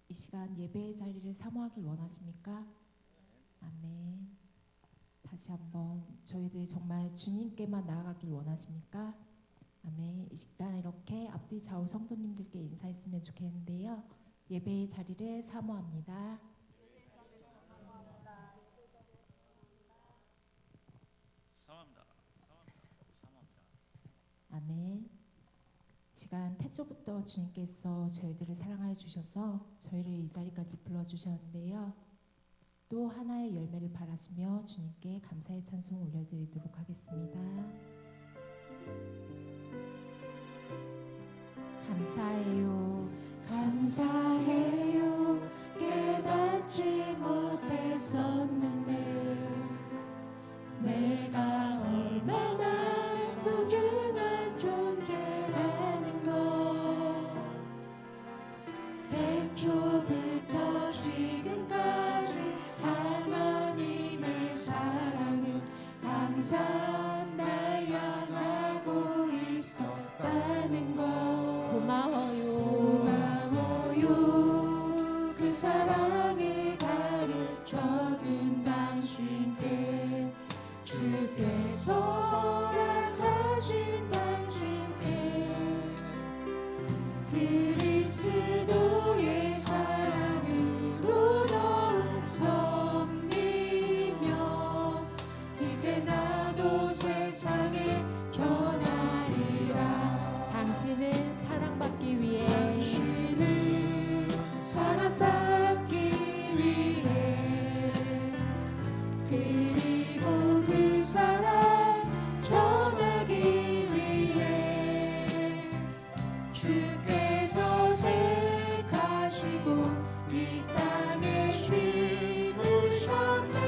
이 시간 예배의 자리를 사모하길 원하십니까? 아멘. 다시 한번 저희들이 정말 주님께만 나아가길 원하십니까? 아멘. 이 시간 이렇게 앞뒤 좌우 성도님들께 인사했으면 좋겠는데요. 예배의 자리를 사모합니다. 사모합니다. 아멘. 시간 태초부터 주님께서 저희들을 사랑하여 주셔서 저희를 이 자리까지 불러주셨는데요. 또 하나의 열매를 바라시며 주님께 감사의 찬송 올려드리도록 하겠습니다. 감사해요, 감사해요. 깨닫지 못했었는데 내가 얼마나 소중한 존재라는 것. 태초부터 지금까지 하나님의 사랑은 항상 날 향하고 있었다는 것. 고마워요, 그 사랑을 가르쳐준 당신께, 주께서 허락하신 당신께, 그리스도의 사랑으로 더욱 섭리며 이제 나도 세상에 전하리라. 당신은 사랑받기 위해, 당신은 사랑받기 위해, 그리고 그 사랑 전하기 위해 주께서 택하시고 이 땅에 심으셨네.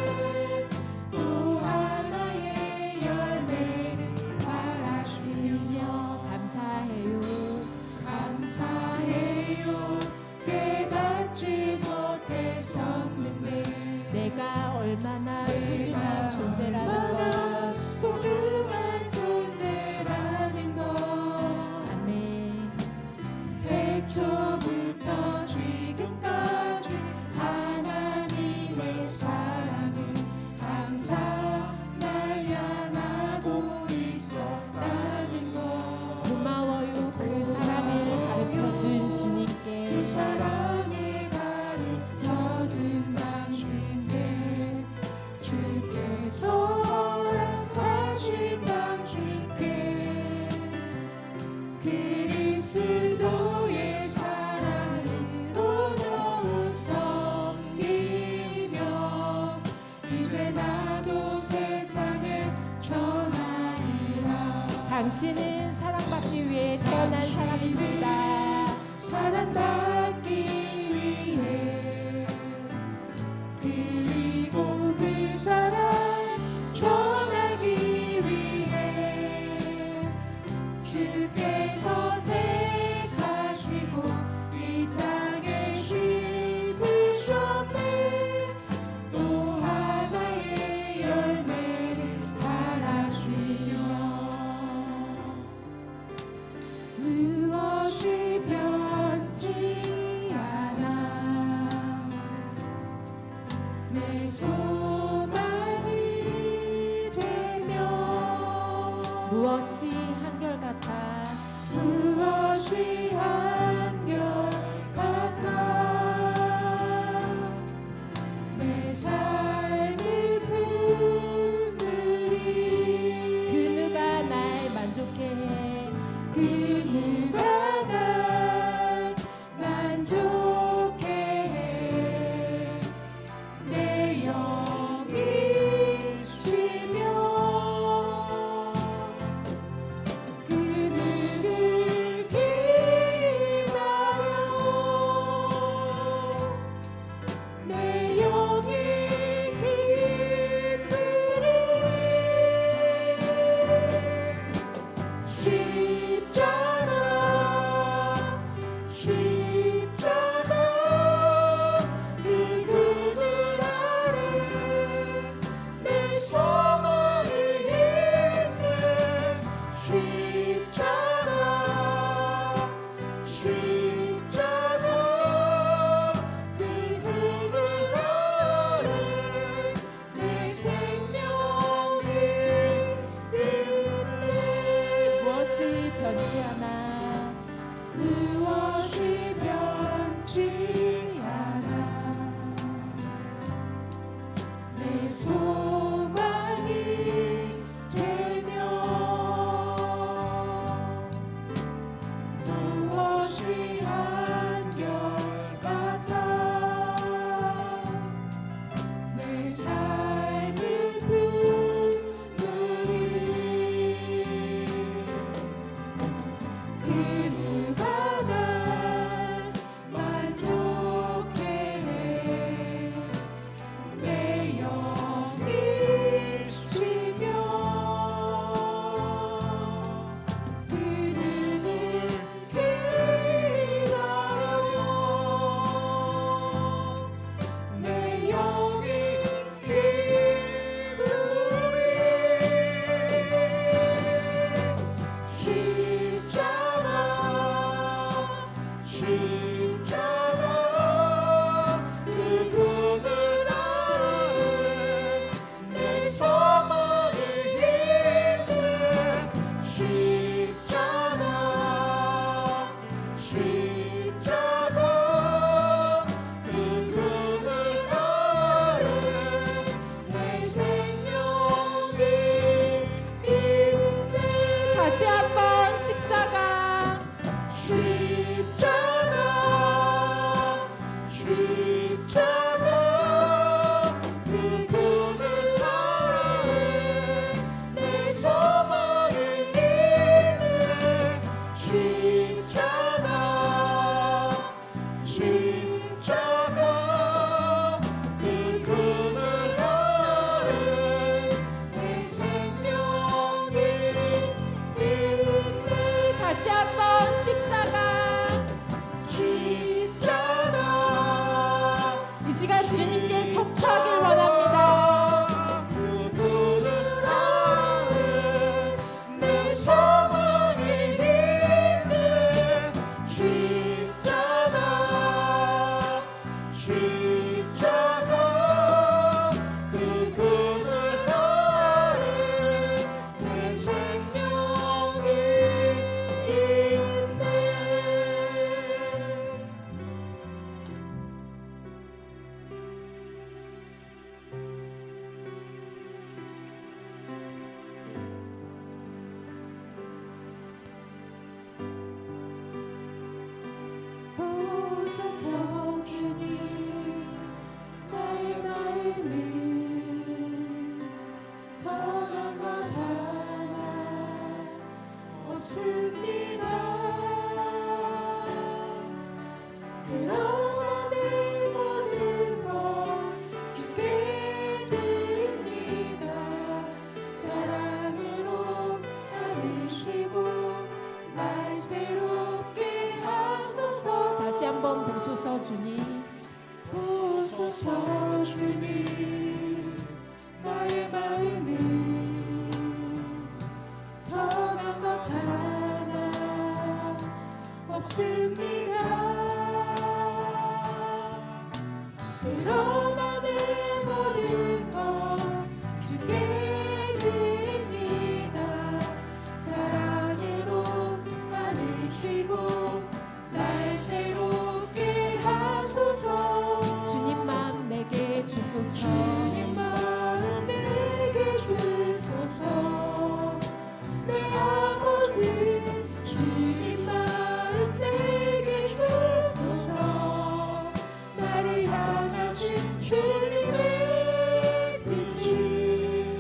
또 하나의 열매를 바라시며 감사해요, 감사해요. 깨닫지 못했었는데 내가 얼마나 소중한 존재라는 것, 소중한 존재라는 것. 아멘. 태초부터 지금까지 하나님의 사랑은 항상 날 향하고 있었다는 것. 고마워요, 그 사랑을 가르쳐준 주님께, 그 사랑을 가르쳐준 당신께, 주께서 허락하신 당신께, 그리스도의 사랑 보소서 주님 나의 마음을 선한 것 하나 없습니다. 그러나 내 모든 것 주께 드립니다. 사랑으로 안으시고 날 새롭게 하소서. 다시 한번 보소서 주님 보소서 주님 나의 마음을 선한 것 하나 없습니다. 그러나 내 모든 것 주께 드립니다. 사랑으로 안으시고 날 새롭게 하소서. 주님 마음 내게 주소서. 주님 마음 내게 주소서. 내 아버지 주님 마음 내게 주소서. 나를 향하신 주님의 뜻이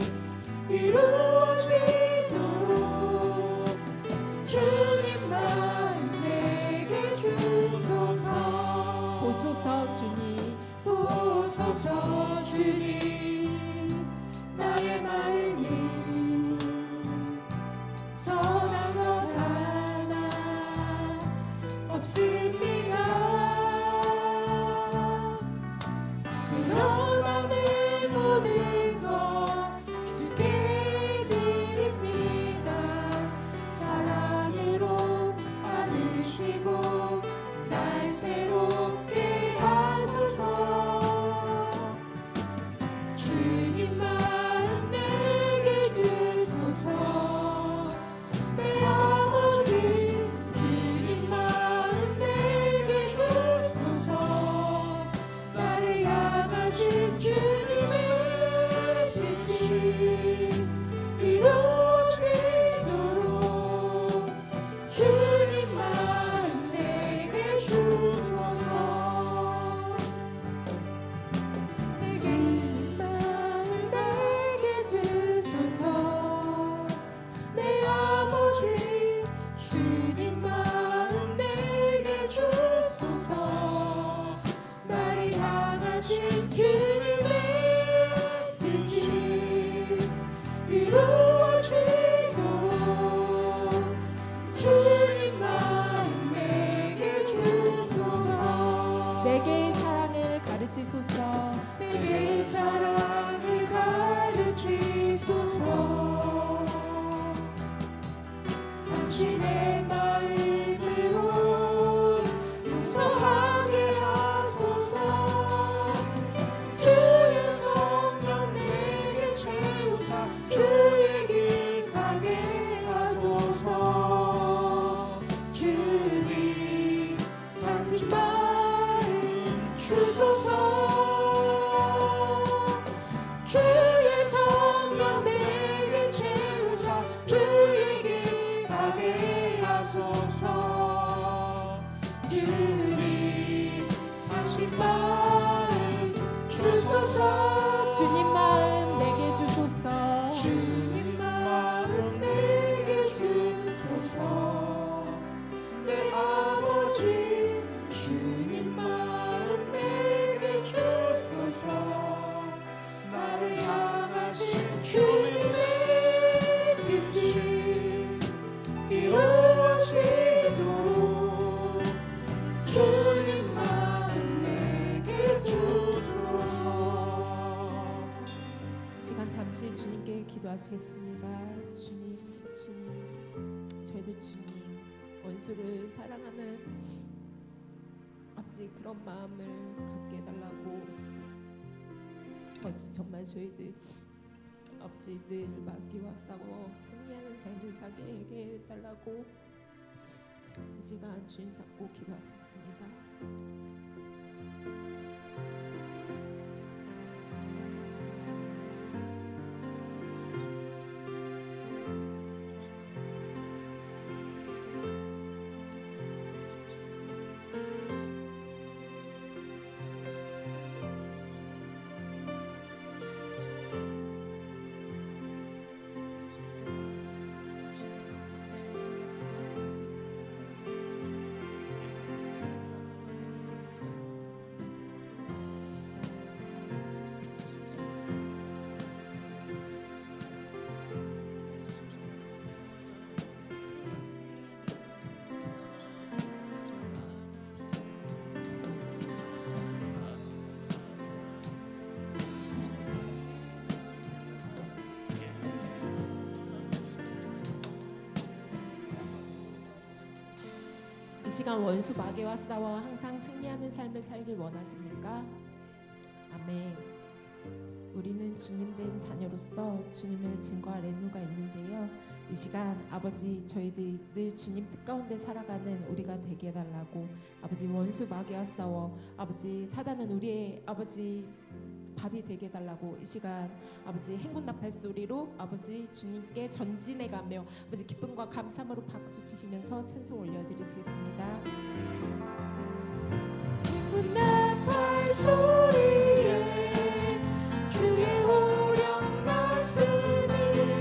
이루어지도록 주님 마음 내게 주소서. 보소서 주님 보소서 주님 나의 마음이 선한 것 하나 없습니다. 그러나 내 모든 것 주께 드립니다. 사랑으로 안으시고 날 새롭게 하소서. 주님 마음 내게 주소서. 내 아버지 주님 마음 내게 주소서. 나를 향하신 주님의 뜻이 이루어지도록 주님 마음 내게 주소서. 주님 마음 내게 주소서. 내 아버지 주님 마음 내게 주소서. 나를 향하신 주님의 뜻이 이루어지도록 주님 마음 내게 주소서. 내게 사랑을 가르치소서. 내게 사랑을 가르치소서. 당신의 마음으로 용서하게 하소서. 주의 성령 내게 채우사 주의 길 가게 하소서. 주님 당신 마음 주소서. 주의 성령 내게 채우사 주의 길 가게 하소서. 주님 당신 마음 주소서. 주님 마음 내게 주소서. 주님 마음 내게 주소서. 내 아버지 주님 마음 내게 주소서. 나를 향하신 주님의 뜻이 이루어지도록 주님 마음 내게 주소서. 시간 잠시 주님께 기도하시겠습니다. 주님 저희들 주님 원수를 사랑하는 아버지 그런 마음을 갖게 해달라고. 아버지 정말 저희들 아버지 늘 막기와 싸워 승리하는 삶을 살게 해달라고 이 시간 주님 잡고 기도하시겠습니다. 시간 원수 마귀와 싸워 항상 승리하는 삶을 살길 원하십니까? 아멘. 우리는 주님 된 자녀로서 주님을 증거할 의무가 있는데요. 이 시간 아버지 저희들이 늘 주님 뜻 가운데 살아가는 우리가 되게 해달라고 아버지 원수 마귀와 싸워 아버지 사단은 우리의 아버지 밥이 되게 해달라고 이 시간 아버지 행군나팔 소리로 아버지 주님께 전진해가며 아버지 기쁨과 감사함으로 박수 치시면서 찬송 올려드리시겠습니다. 행군나팔 소리에 주의 오령 났으니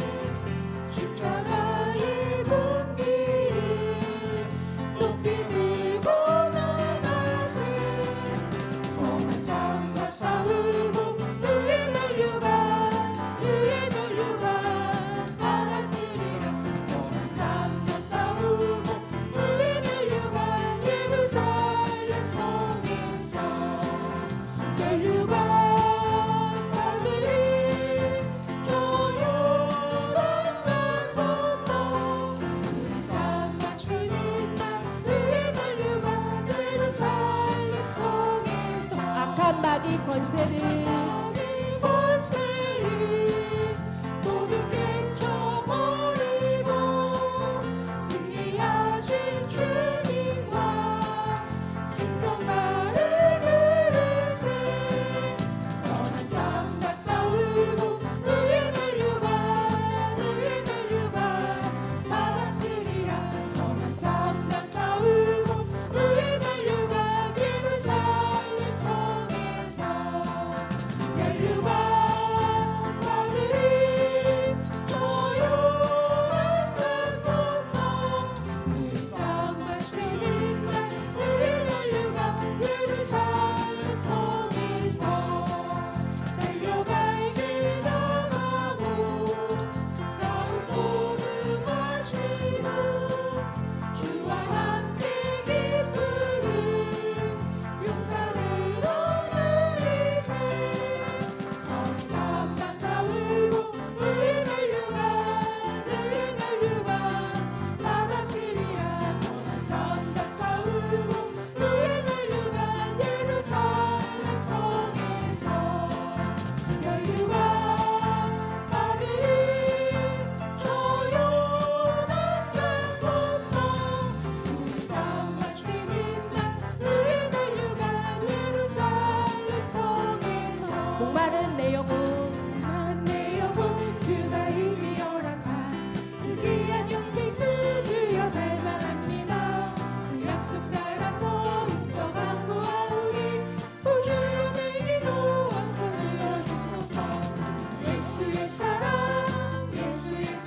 십자가의 분기를 높이 들고 나가세 선한 삶과 싸우고 너의 면류관 받았으리라 선한 삶과 싸우고 너의 면류관 예루살렘 성에서 면류관 마귀 권세를 모두 깨쳐버리고 승리하신 주님과 승성가를 부르세 선한 삶과 싸우고 너의 면류관 받았으리라 선한 삶과 싸우고 너의 면류관 예루살렘 성에서 면류관 받으리 조용한 강 건너 우리 상 마치는 날 너의 면류관 예루살렘 성에서 달려갈길 나가고 싸움 모두 마치고 주와 함께 기쁘는 용사를 얻으리세 선한 삶과 싸우고 너의 면류관 받았으리라 선한 삶과 싸우고 너의 면류관 예루살렘 성에서 면류관 받으리 조용한 강 건너 우리 삶 마치는 날 너의 면류관 예루살렘 성에서 목마른 내 영혼 주가 이미 허락한 이 귀한 영생수 주여 갈망합니다 그 약속 따라서 입서 강구하오니 보주여 내게 도와서 들어주소서 예수의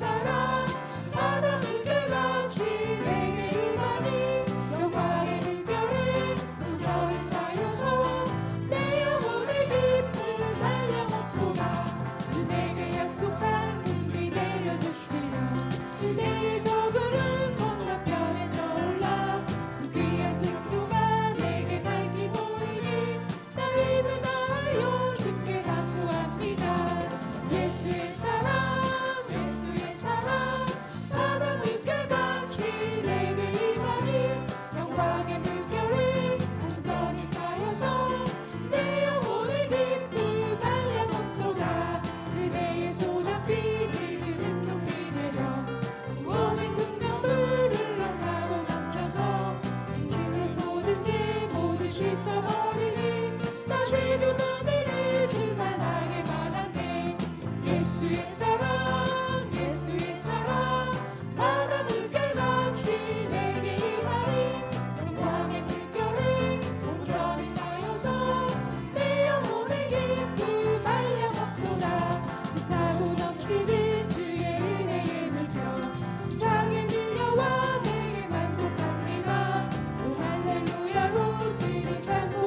사랑 바다물 결같이 내게 임하니 영광의 물결에 온전히 쌓여서 내 영혼의 기쁨 한량없도다 주 내게 약속한 금비 내려주시려 그대의 저구름 건너편에 떠올라 그 귀한 징조가 내게 밝히 보이니 나 힘을 다하여 주께 간구합니다 예수의 사랑 바다 물결같이 내게 임하니 영광의 물결에 온전히 쌓여서 내 영혼의 기쁨 한량없도다 은혜의 소낙비 지금 흠속히 내려 구원의 큰 강물 흘러차고 넘쳐서 이 주의 모든 죄 모두 씻어버리니 나 지금 은혜를 줄만하게 받았네 예수의 사랑 바다 물결같이 내게 임하니 영광의 물결에 온전히 쌓여서 내 영혼의 기쁨 한량없도다 그 차고 넘치는 주의 은혜의 물결 이상의 밀려와 내게 만족합니다 오 할렐루야로 주를 찬송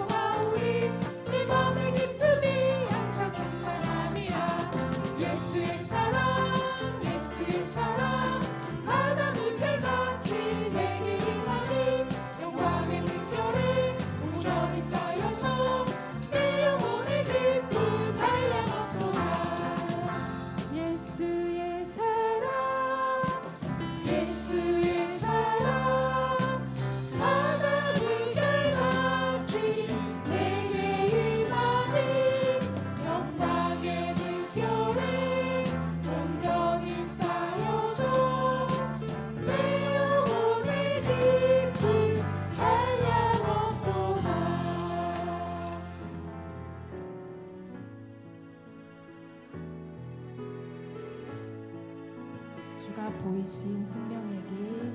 주가 보이신 생명의 길,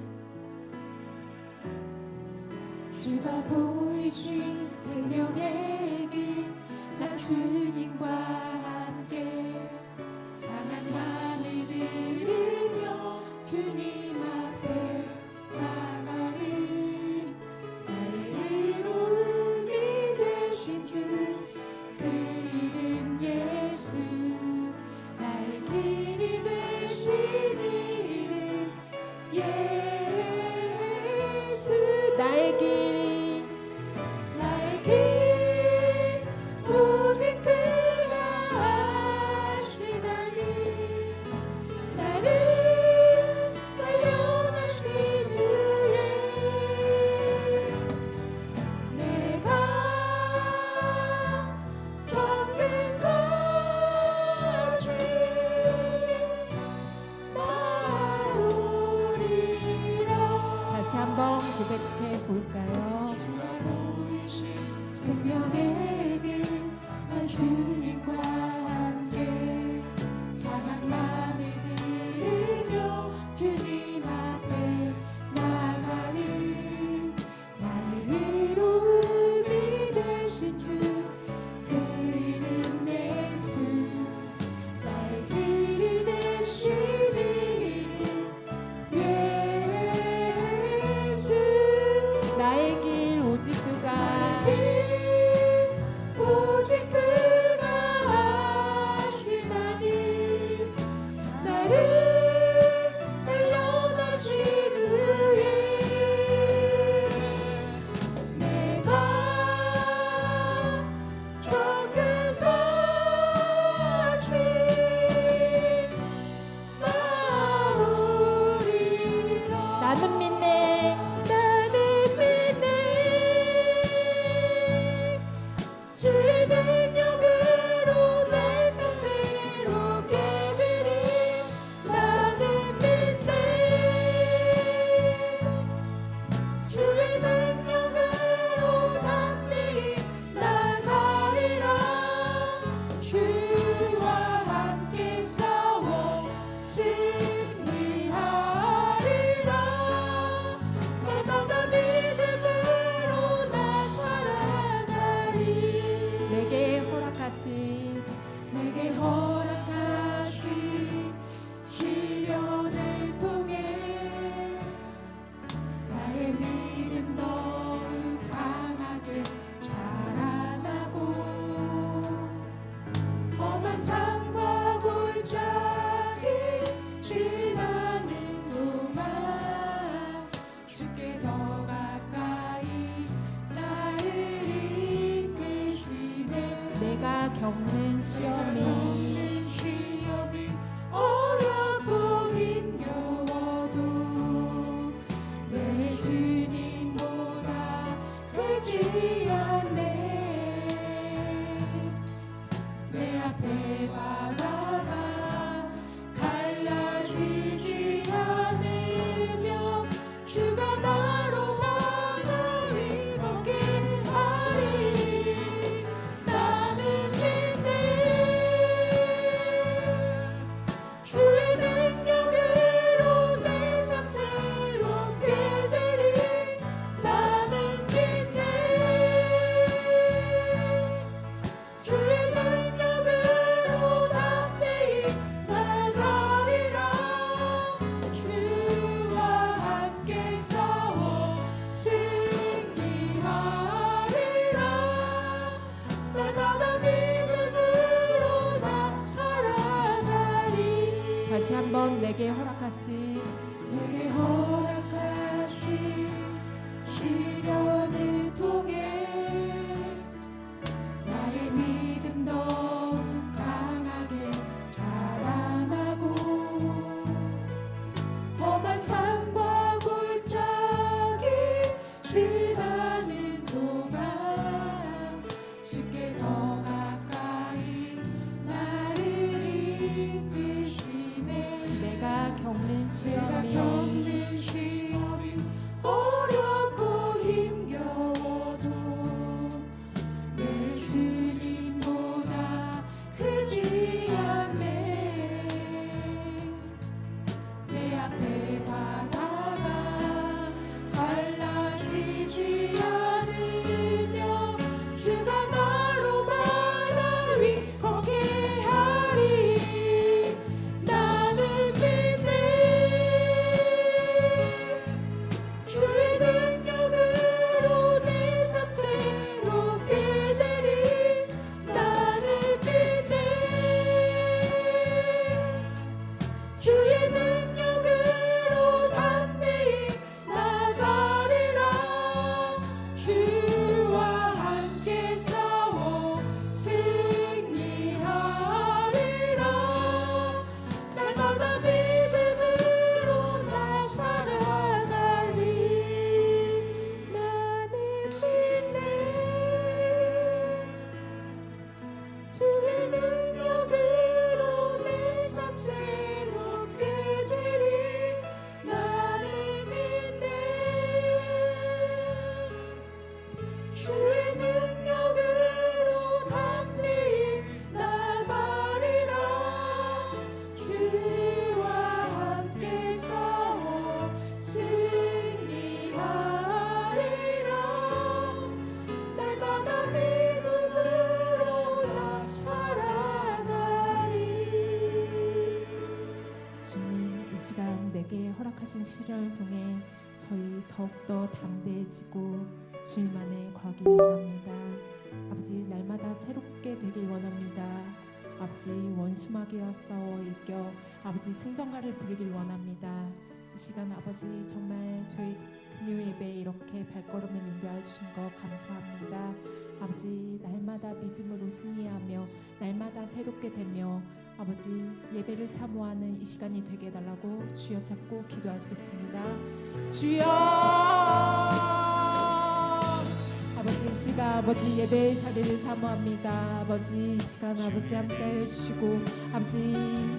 주가 보이신 생명의 길, 난 주님과 함께 상한 맘을 들이며 주님 앞에 나가리. 나의 의로움이 되신 주, 그 이름 예수. 나의 길이 되신 이름 예수. 나의 길이 나의 길 오직 그가 아시나니. 나를 발견하신 후에 내가 정금같이 나오리라. 다시 한번 고백해 볼까요? 생명의 길, 난 주님과 함께 상한 맘을 들이며 주님 앞에 나가리. 나의 의로움이 되신 주, 그 이름 예수. 나의 길이 되신 이름 예수. 나의 길 오직 그가 오직 그가 아시나니. 나를 단련하신 후에 내가 정금같이 나오리라. 나는 믿네. 나는 믿네. 주의 능력으로 날 삶 새롭게 되리. 나는 믿네. 주의 능력으로 담대히 나가리라. 주와 함께 싸워 승리하리라. 날마다 믿음으로 나 살아가리. 내게 허락하신 시련을 통해 나의 믿음 더욱 강하게 자라나고 험한 산과 골짜기 지나는 동안 주께 더 가까이 나를 이끄시네. 내가 겪는 시험이 어렵고 힘겨워도 내 주님보다 크지 않네. 내 앞에 바다가 갈라지지 않으며 주가 나로 바다 위 걷게 하리. 나는 믿네. 주의 능력으로 내 삶 새롭게 되리. 나는 믿네. 주의 능력으로 담대히 나가리라. 주와 함께 싸워 승리하리라. 날마다 믿음으로 나 살아가리. 다시 한번 내게 허락하신 시련을 통해 나의 믿음 더욱 강하게 자라나고 험한 산과 골짜기 지나는 동안 쉽게 더 가까이 나를 이끄시네. 내가 겪는 내가 시험이 겪는 시험이 격하신 시련을 통해 저희 더욱더 담대해지고 주님 안에 거하길 원합니다. 아버지 날마다 새롭게 되길 원합니다. 아버지 원수마귀와 싸워 이겨 아버지 승전가를 부리길 원합니다. 이 시간 아버지 정말 저희 금요 예배에 이렇게 발걸음을 인도해 주신 것 감사합니다. 아버지 날마다 믿음으로 승리하며 날마다 새롭게 되며 아버지 예배를 사모하는 이 시간이 되게 해달라고 주여 찾고 기도하시겠습니다. 주여 아버지 이 시간 아버지 예배의 자리를 사모합니다. 아버지 이 시간 아버지 함께하여 주시고 아버지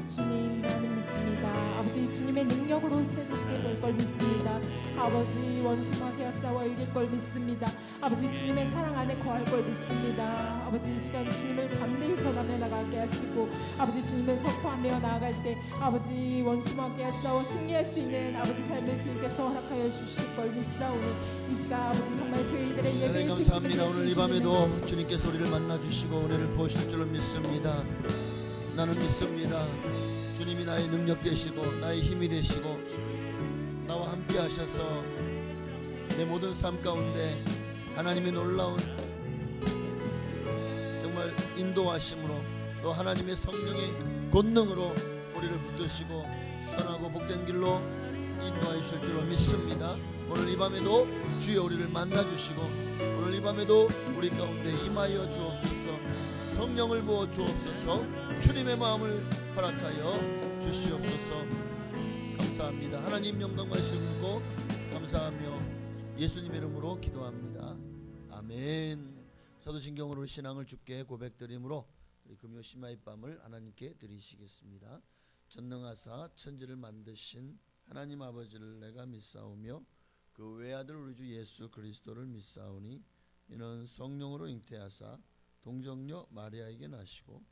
주님 나는 믿습니다. 아버지 주님의 능력으로 새롭게 될 걸 믿습니다. 아버지 원수마귀와 싸워 이길 걸 믿습니다. 아버지 주님의 사랑 안에 거할 걸 믿습니다. 아버지 이 시간 주님을 담대히 전하며 나가게 하시고 아버지 주님을 선포하며 나아갈 때 아버지 원수마귀와 싸워 승리할 수 있는 아버지 삶을 주님께서 허락하여 주실 걸 믿사오니 이 시간 아버지 정말 저희들의 예배의 감사합니다. 오늘 이 밤에도 주님께서 우리를 만나주시고 은혜를 부으실 줄로 믿습니다. 나는 믿습니다. 주님이 나의 능력 되시고 나의 힘이 되시고 나와 함께 하셔서 내 모든 삶 가운데 하나님의 놀라운 정말 인도하심으로 또 하나님의 성령의 권능으로 우리를 붙드시고 선하고 복된 길로 인도하여 주실 줄로 믿습니다. 오늘 이 밤에도 주여 우리를 만나주시고 오늘 이 밤에도 우리 가운데 임하여 주옵소서. 성령을 부어 주옵소서. 주님의 마음을 허락하여 주시옵소서. 감사합니다. 하나님 영광 받으시고 감사하며 예수님의 이름으로 기도합니다. 아멘. 사도신경으로 신앙을 주께 고백드림으로 우리 금요 심야의 밤을 하나님께 드리시겠습니다. 전능하사 천지를 만드신 하나님 아버지를 내가 믿사오며 그 외아들 우리 주 예수 그리스도를 믿사오니 이는 성령으로 잉태하사 동정녀 마리아에게 나시고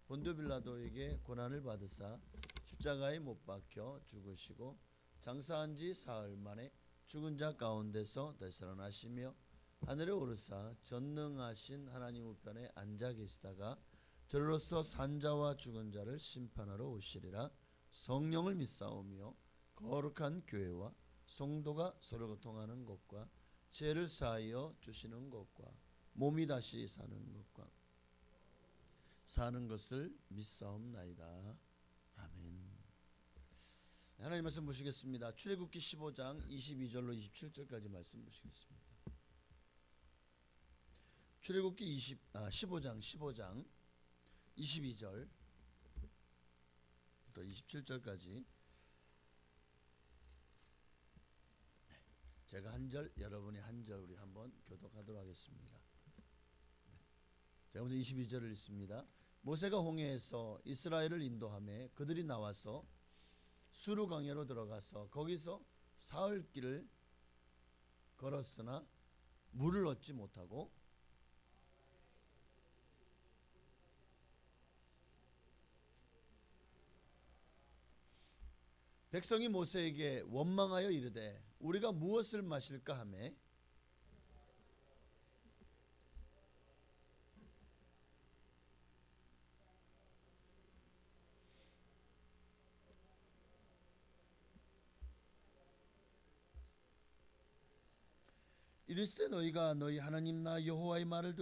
본디오 빌라도에게 고난을 받으사 십자가에 못 박혀 죽으시고 장사한 지 사흘 만에 죽은 자 가운데서 되살아나시며 하늘에 오르사 전능하신 하나님 우편에 앉아 계시다가 저로서 산자와 죽은 자를 심판하러 오시리라. 성령을 믿사오며 거룩한 교회와 성도가 서로 교통하는 것과 죄를 사하여 주시는 것과 몸이 다시 사는 것을 믿사옵나이다. 아멘. 하나님 말씀 보시겠습니다. 출애굽기 15장 22절로 27절까지 말씀 보시겠습니다. 출애굽기 15장 22절 또 27절까지 제가 한 절 여러분이 한 절 우리 한번 교독하도록 하겠습니다. 제가 먼저 22절을 읽습니다. 모세가 홍해에서 이스라엘을 인도하며 그들이 나와서 수르 광야로 들어가서 거기서 사흘 길을 걸었으나 물을 얻지 못하고 백성이 모세에게 원망하여 이르되 우리가 무엇을 마실까 하매 이르시되 너희가 너희 하나님 나 여호와의 말을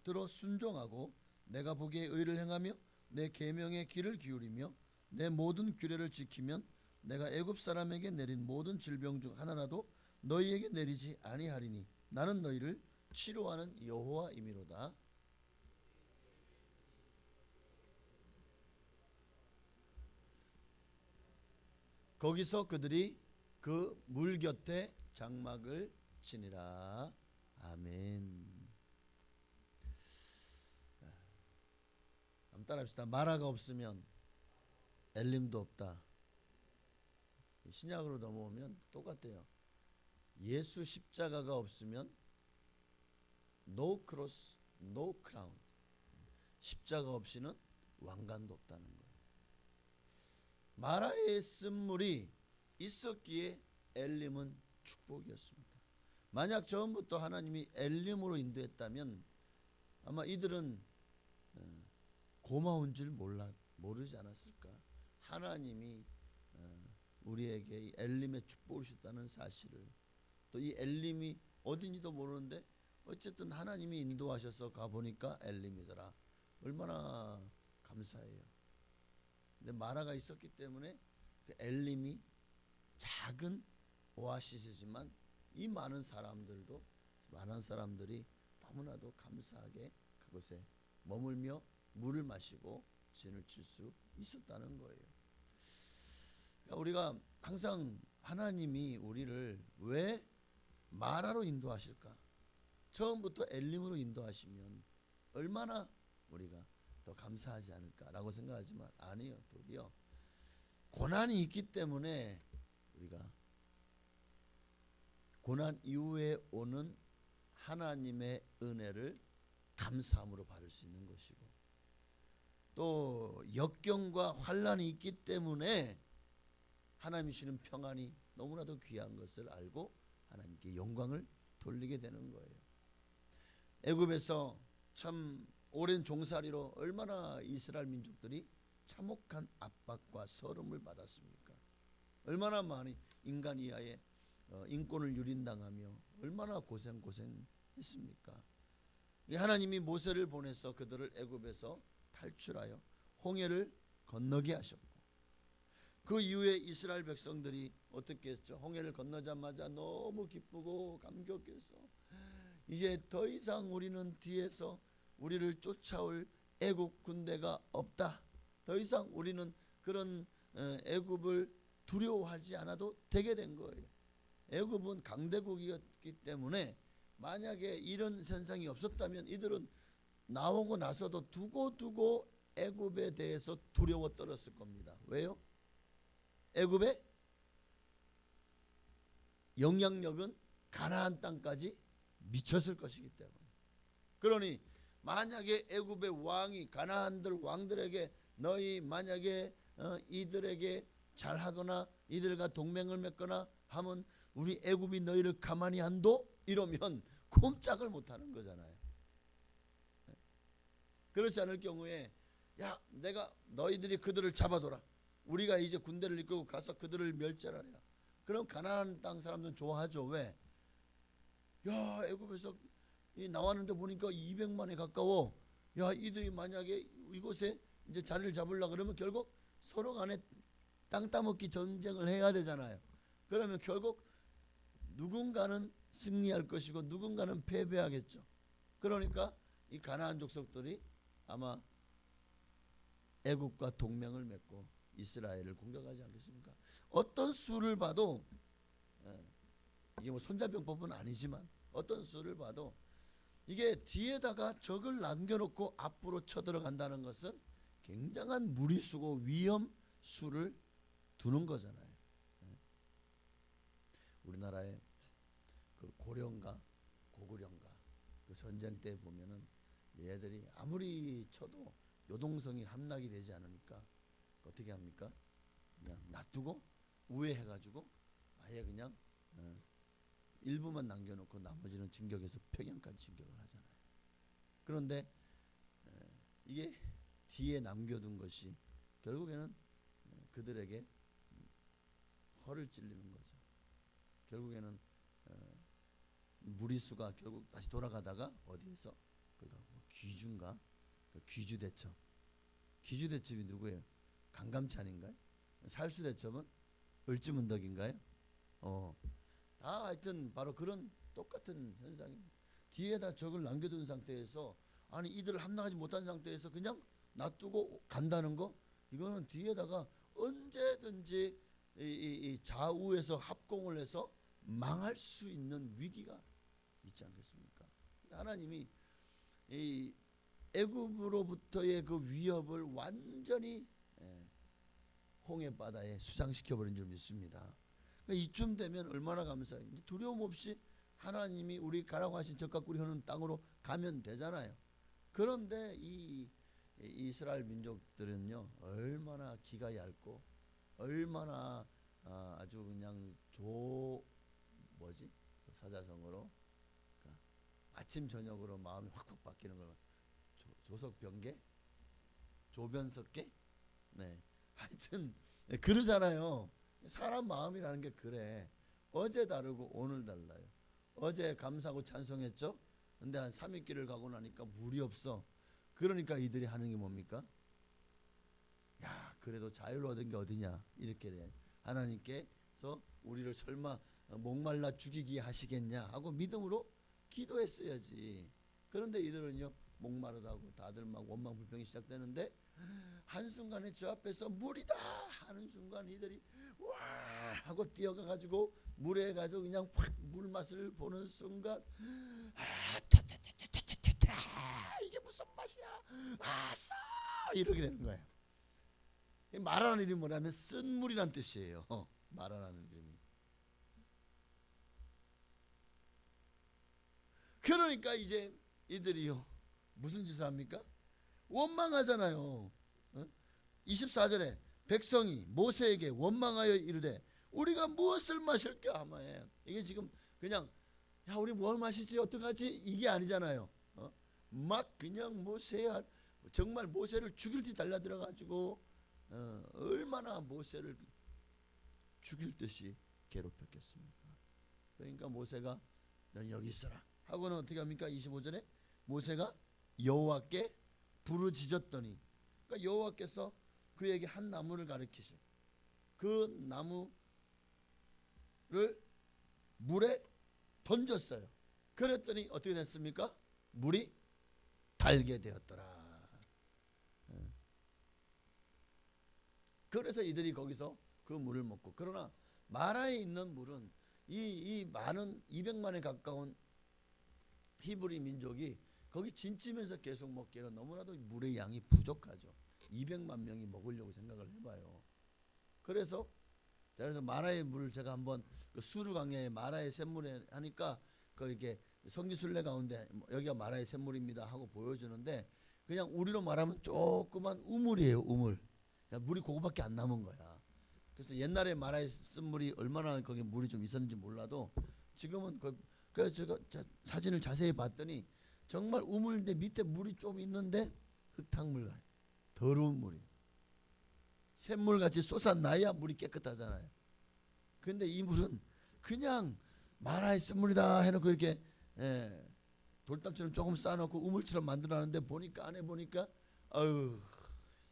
들어 순종하고 내가 보기에 의를 행하며 내 계명의 귀를 기울이며 내 모든 규례를 지키면 내가 애굽 사람에게 내린 모든 질병 중 하나라도 너희에게 내리지 아니하리니 나는 너희를 치료하는 여호와이미로다. 거기서 그들이 그 물 곁에 장막을 치니라. 아멘. 한번 따라합시다. 마라가 없으면 엘림도 없다. 신약으로 넘어오면 똑같아요. 예수 십자가가 없으면 no cross, no crown. 십자가 없이는 왕관도 없다는 거예요. 마라의 쓴물이 있었기에 엘림은 축복이었습니다. 만약 처음부터 하나님이 엘림으로 인도했다면 아마 이들은 고마운 줄 모르지 않았을까. 하나님이 우리에게 이 엘림의 축복을 주셨다는 사실을, 또 이 엘림이 어딘지도 모르는데 어쨌든 하나님이 인도하셔서 가보니까 엘림이더라. 얼마나 감사해요. 근데 마라가 있었기 때문에 그 엘림이 작은 오아시스지만 이 많은 사람들이 너무나도 감사하게 그곳에 머물며 물을 마시고 진을 칠 수 있었다는 거예요. 그러니까 우리가 항상 하나님이 우리를 왜 마라로 인도하실까? 처음부터 엘림으로 인도하시면 얼마나 우리가 더 감사하지 않을까라고 생각하지만 아니요. 도리어 고난이 있기 때문에 우리가 고난 이후에 오는 하나님의 은혜를 감사함으로 받을 수 있는 것이고, 또 역경과 환난이 있기 때문에 하나님이 주시는 평안이 너무나도 귀한 것을 알고 하나님께 영광을 돌리게 되는 거예요. 애굽에서 참 오랜 종살이로 얼마나 이스라엘 민족들이 참혹한 압박과 서름을 받았습니까? 얼마나 많이 인간 이하의 인권을 유린당하며 얼마나 고생했습니까? 하나님이 모세를 보내서 그들을 애굽에서 탈출하여 홍해를 건너게 하셨고, 그 이후에 이스라엘 백성들이 어떻게 했죠? 홍해를 건너자마자 너무 기쁘고 감격해서 이제 더 이상 우리는 뒤에서 우리를 쫓아올 애굽 군대가 없다. 더 이상 우리는 그런 애굽을 두려워하지 않아도 되게 된 거예요. 애굽은 강대국이었기 때문에 만약에 이런 현상이 없었다면 이들은 나오고 나서도 두고두고 애굽에 대해서 두려워 떨었을 겁니다. 왜요? 애굽의 영향력은 가나안 땅까지 미쳤을 것이기 때문에. 그러니 만약에 애굽의 왕이 가나안들 왕들에게 너희 만약에 이들에게 잘하거나 이들과 동맹을 맺거나 하면 우리 애굽이 너희를 가만히 안둬? 이러면 꼼짝을 못하는 거잖아요. 그렇지 않을 경우에 야 내가 너희들이 그들을 잡아둬라. 우리가 이제 군대를 이끌고 가서 그들을 멸절하리라. 그럼 가나안 땅 사람들은 좋아하죠. 왜? 야 애굽에서 나왔는데 보니까 200만에 가까워. 야 이들이 만약에 이곳에 이제 자리를 잡으려고 그러면 결국 서로 간에 땅 따먹기 전쟁을 해야 되잖아요. 그러면 결국 누군가는 승리할 것이고 누군가는 패배하겠죠. 그러니까 이 가나안 족속들이 아마 애굽과 동맹을 맺고 이스라엘을 공격하지 않겠습니까? 어떤 수를 봐도 이게 뭐 손자병법은 아니지만 어떤 수를 봐도 이게 뒤에다가 적을 남겨놓고 앞으로 쳐들어간다는 것은 굉장한 무리수고 위험수를 두는 거잖아요. 우리나라의 그 고령가 고구려가 그 전쟁 때 보면은 얘들이 아무리 쳐도 요동성이 함락이 되지 않으니까 어떻게 합니까? 그냥 놔두고 우회해가지고 아예 그냥 일부만 남겨놓고 나머지는 진격해서 평양까지 진격을 하잖아요. 그런데 이게 뒤에 남겨둔 것이 결국에는 그들에게 허를 찔리는 거죠. 결국에는 무리수가 결국 다시 돌아가다가 어디에서 그가 귀주인가? 귀주대첩. 귀주대첩이 누구예요? 강감찬인가요? 살수대첩은 을지문덕인가요? 다 하여튼 바로 그런 똑같은 현상입니다. 뒤에다 적을 남겨둔 상태에서 아니 이들을 함락하지 못한 상태에서 그냥 놔두고 간다는 거, 이거는 뒤에다가 언제든지 이 좌우에서 합공을 해서 망할 수 있는 위기가 있지 않겠습니까? 하나님이 이 애굽으로부터의 그 위협을 완전히 홍해 바다에 수장시켜 버린 줄 믿습니다. 그러니까 이쯤 되면 얼마나 감사해요. 두려움 없이 하나님이 우리 가라고 하신 적과 꿀이 흐르는 땅으로 가면 되잖아요. 그런데 이 이스라엘 민족들은요 얼마나 기가 얇고 얼마나 아주 그냥 사자성어로 그러니까 아침 저녁으로 마음이 확확 바뀌는 걸 조석병계, 조변석계, 네 하여튼 그러잖아요. 사람 마음이라는 게 그래. 어제 다르고 오늘 달라요. 어제 감사하고 찬송했죠. 근데 한 3일길을 가고 나니까 물이 없어. 그러니까 이들이 하는 게 뭡니까? 야, 그래도 자유를 얻은 게 어디냐, 이렇게 돼. 하나님께서 우리를 설마 목말라 죽이게 하시겠냐 하고 믿음으로 기도했어야지. 그런데 이들은요, 목마르다고 다들 막 원망 불평이 시작되는데, 한순간에 저 앞에서 물이다 하는 순간 이들이 와 하고 뛰어가 가지고 물에 가서 그냥 확 물 맛을 보는 순간, 이게 무슨 맛이야, 아싸, 이렇게 되는 거예요. 말하는 이름이 뭐냐면 쓴 물이란 뜻이에요. 말하는 이름이. 그러니까 이제 이들이요, 무슨 짓을 합니까? 원망하잖아요. 24절에 백성이 모세에게 원망하여 이르되 우리가 무엇을 마실까 하마에, 이게 지금 그냥 야 우리 뭘 마시지 어떡하지 이게 아니잖아요. 막 그냥 모세야 정말 모세를 죽일 듯이 달려들어 가지고 얼마나 모세를 죽일 듯이 괴롭혔겠습니까? 그러니까 모세가 넌 여기 있어라 하고는 어떻게 합니까? 25절에 모세가 여호와께 부르짖었더니, 그러니까 여호와께서 그에게 한 나무를 가리키셔. 그 나무를 물에 던졌어요. 그랬더니 어떻게 됐습니까? 물이 달게 되었더라. 그래서 이들이 거기서 그 물을 먹고, 그러나 마라에 있는 물은 이 많은 200만에 가까운 히브리 민족이 거기 진치면서 계속 먹기에는 너무나도 물의 양이 부족하죠. 200만 명이 먹으려고 생각을 해봐요. 그래서 마라의 물을 제가 한번 그 수르 강야에 마라의 샘물에 하니까 그 이렇게 성기 순례 가운데 여기가 마라의 샘물입니다 하고 보여주는데, 그냥 우리로 말하면 조그만 우물이에요. 우물. 그러니까 물이 그거밖에 안 남은 거야. 그래서 옛날에 마라의 쓴물이 얼마나 거기 물이 좀 있었는지 몰라도 지금은 그래서 제가 사진을 자세히 봤더니 정말 우물인데 밑에 물이 좀 있는데 흙탕물 같아요. 더러운 물이. 샘물같이 솟아나야 물이 깨끗하잖아요. 근데 이 물은 그냥 마라의 쓴물이다 해놓고 이렇게 돌담처럼 조금 쌓아놓고 우물처럼 만들어놨는데 보니까 안에 보니까 아유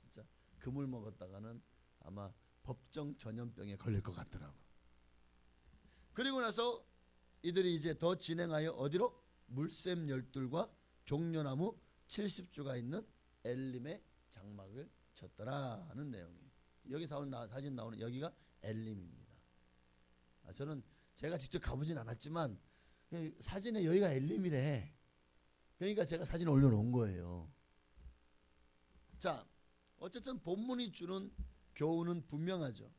진짜 그 물 먹었다가는 아마 법정 전염병에 걸릴 것 같더라고. 그리고 나서 이들이 이제 더 진행하여 어디로? 물샘 12과 종려나무 70주가 있는 엘림의 장막을 쳤더라 하는 내용이에요. 여기 사진 나오는 여기가 엘림입니다. 저는 제가 직접 가보진 않았지만 사진에 여기가 엘림이래. 그러니까 제가 사진 올려놓은 거예요. 자, 어쨌든 본문이 주는 교훈은 분명하죠.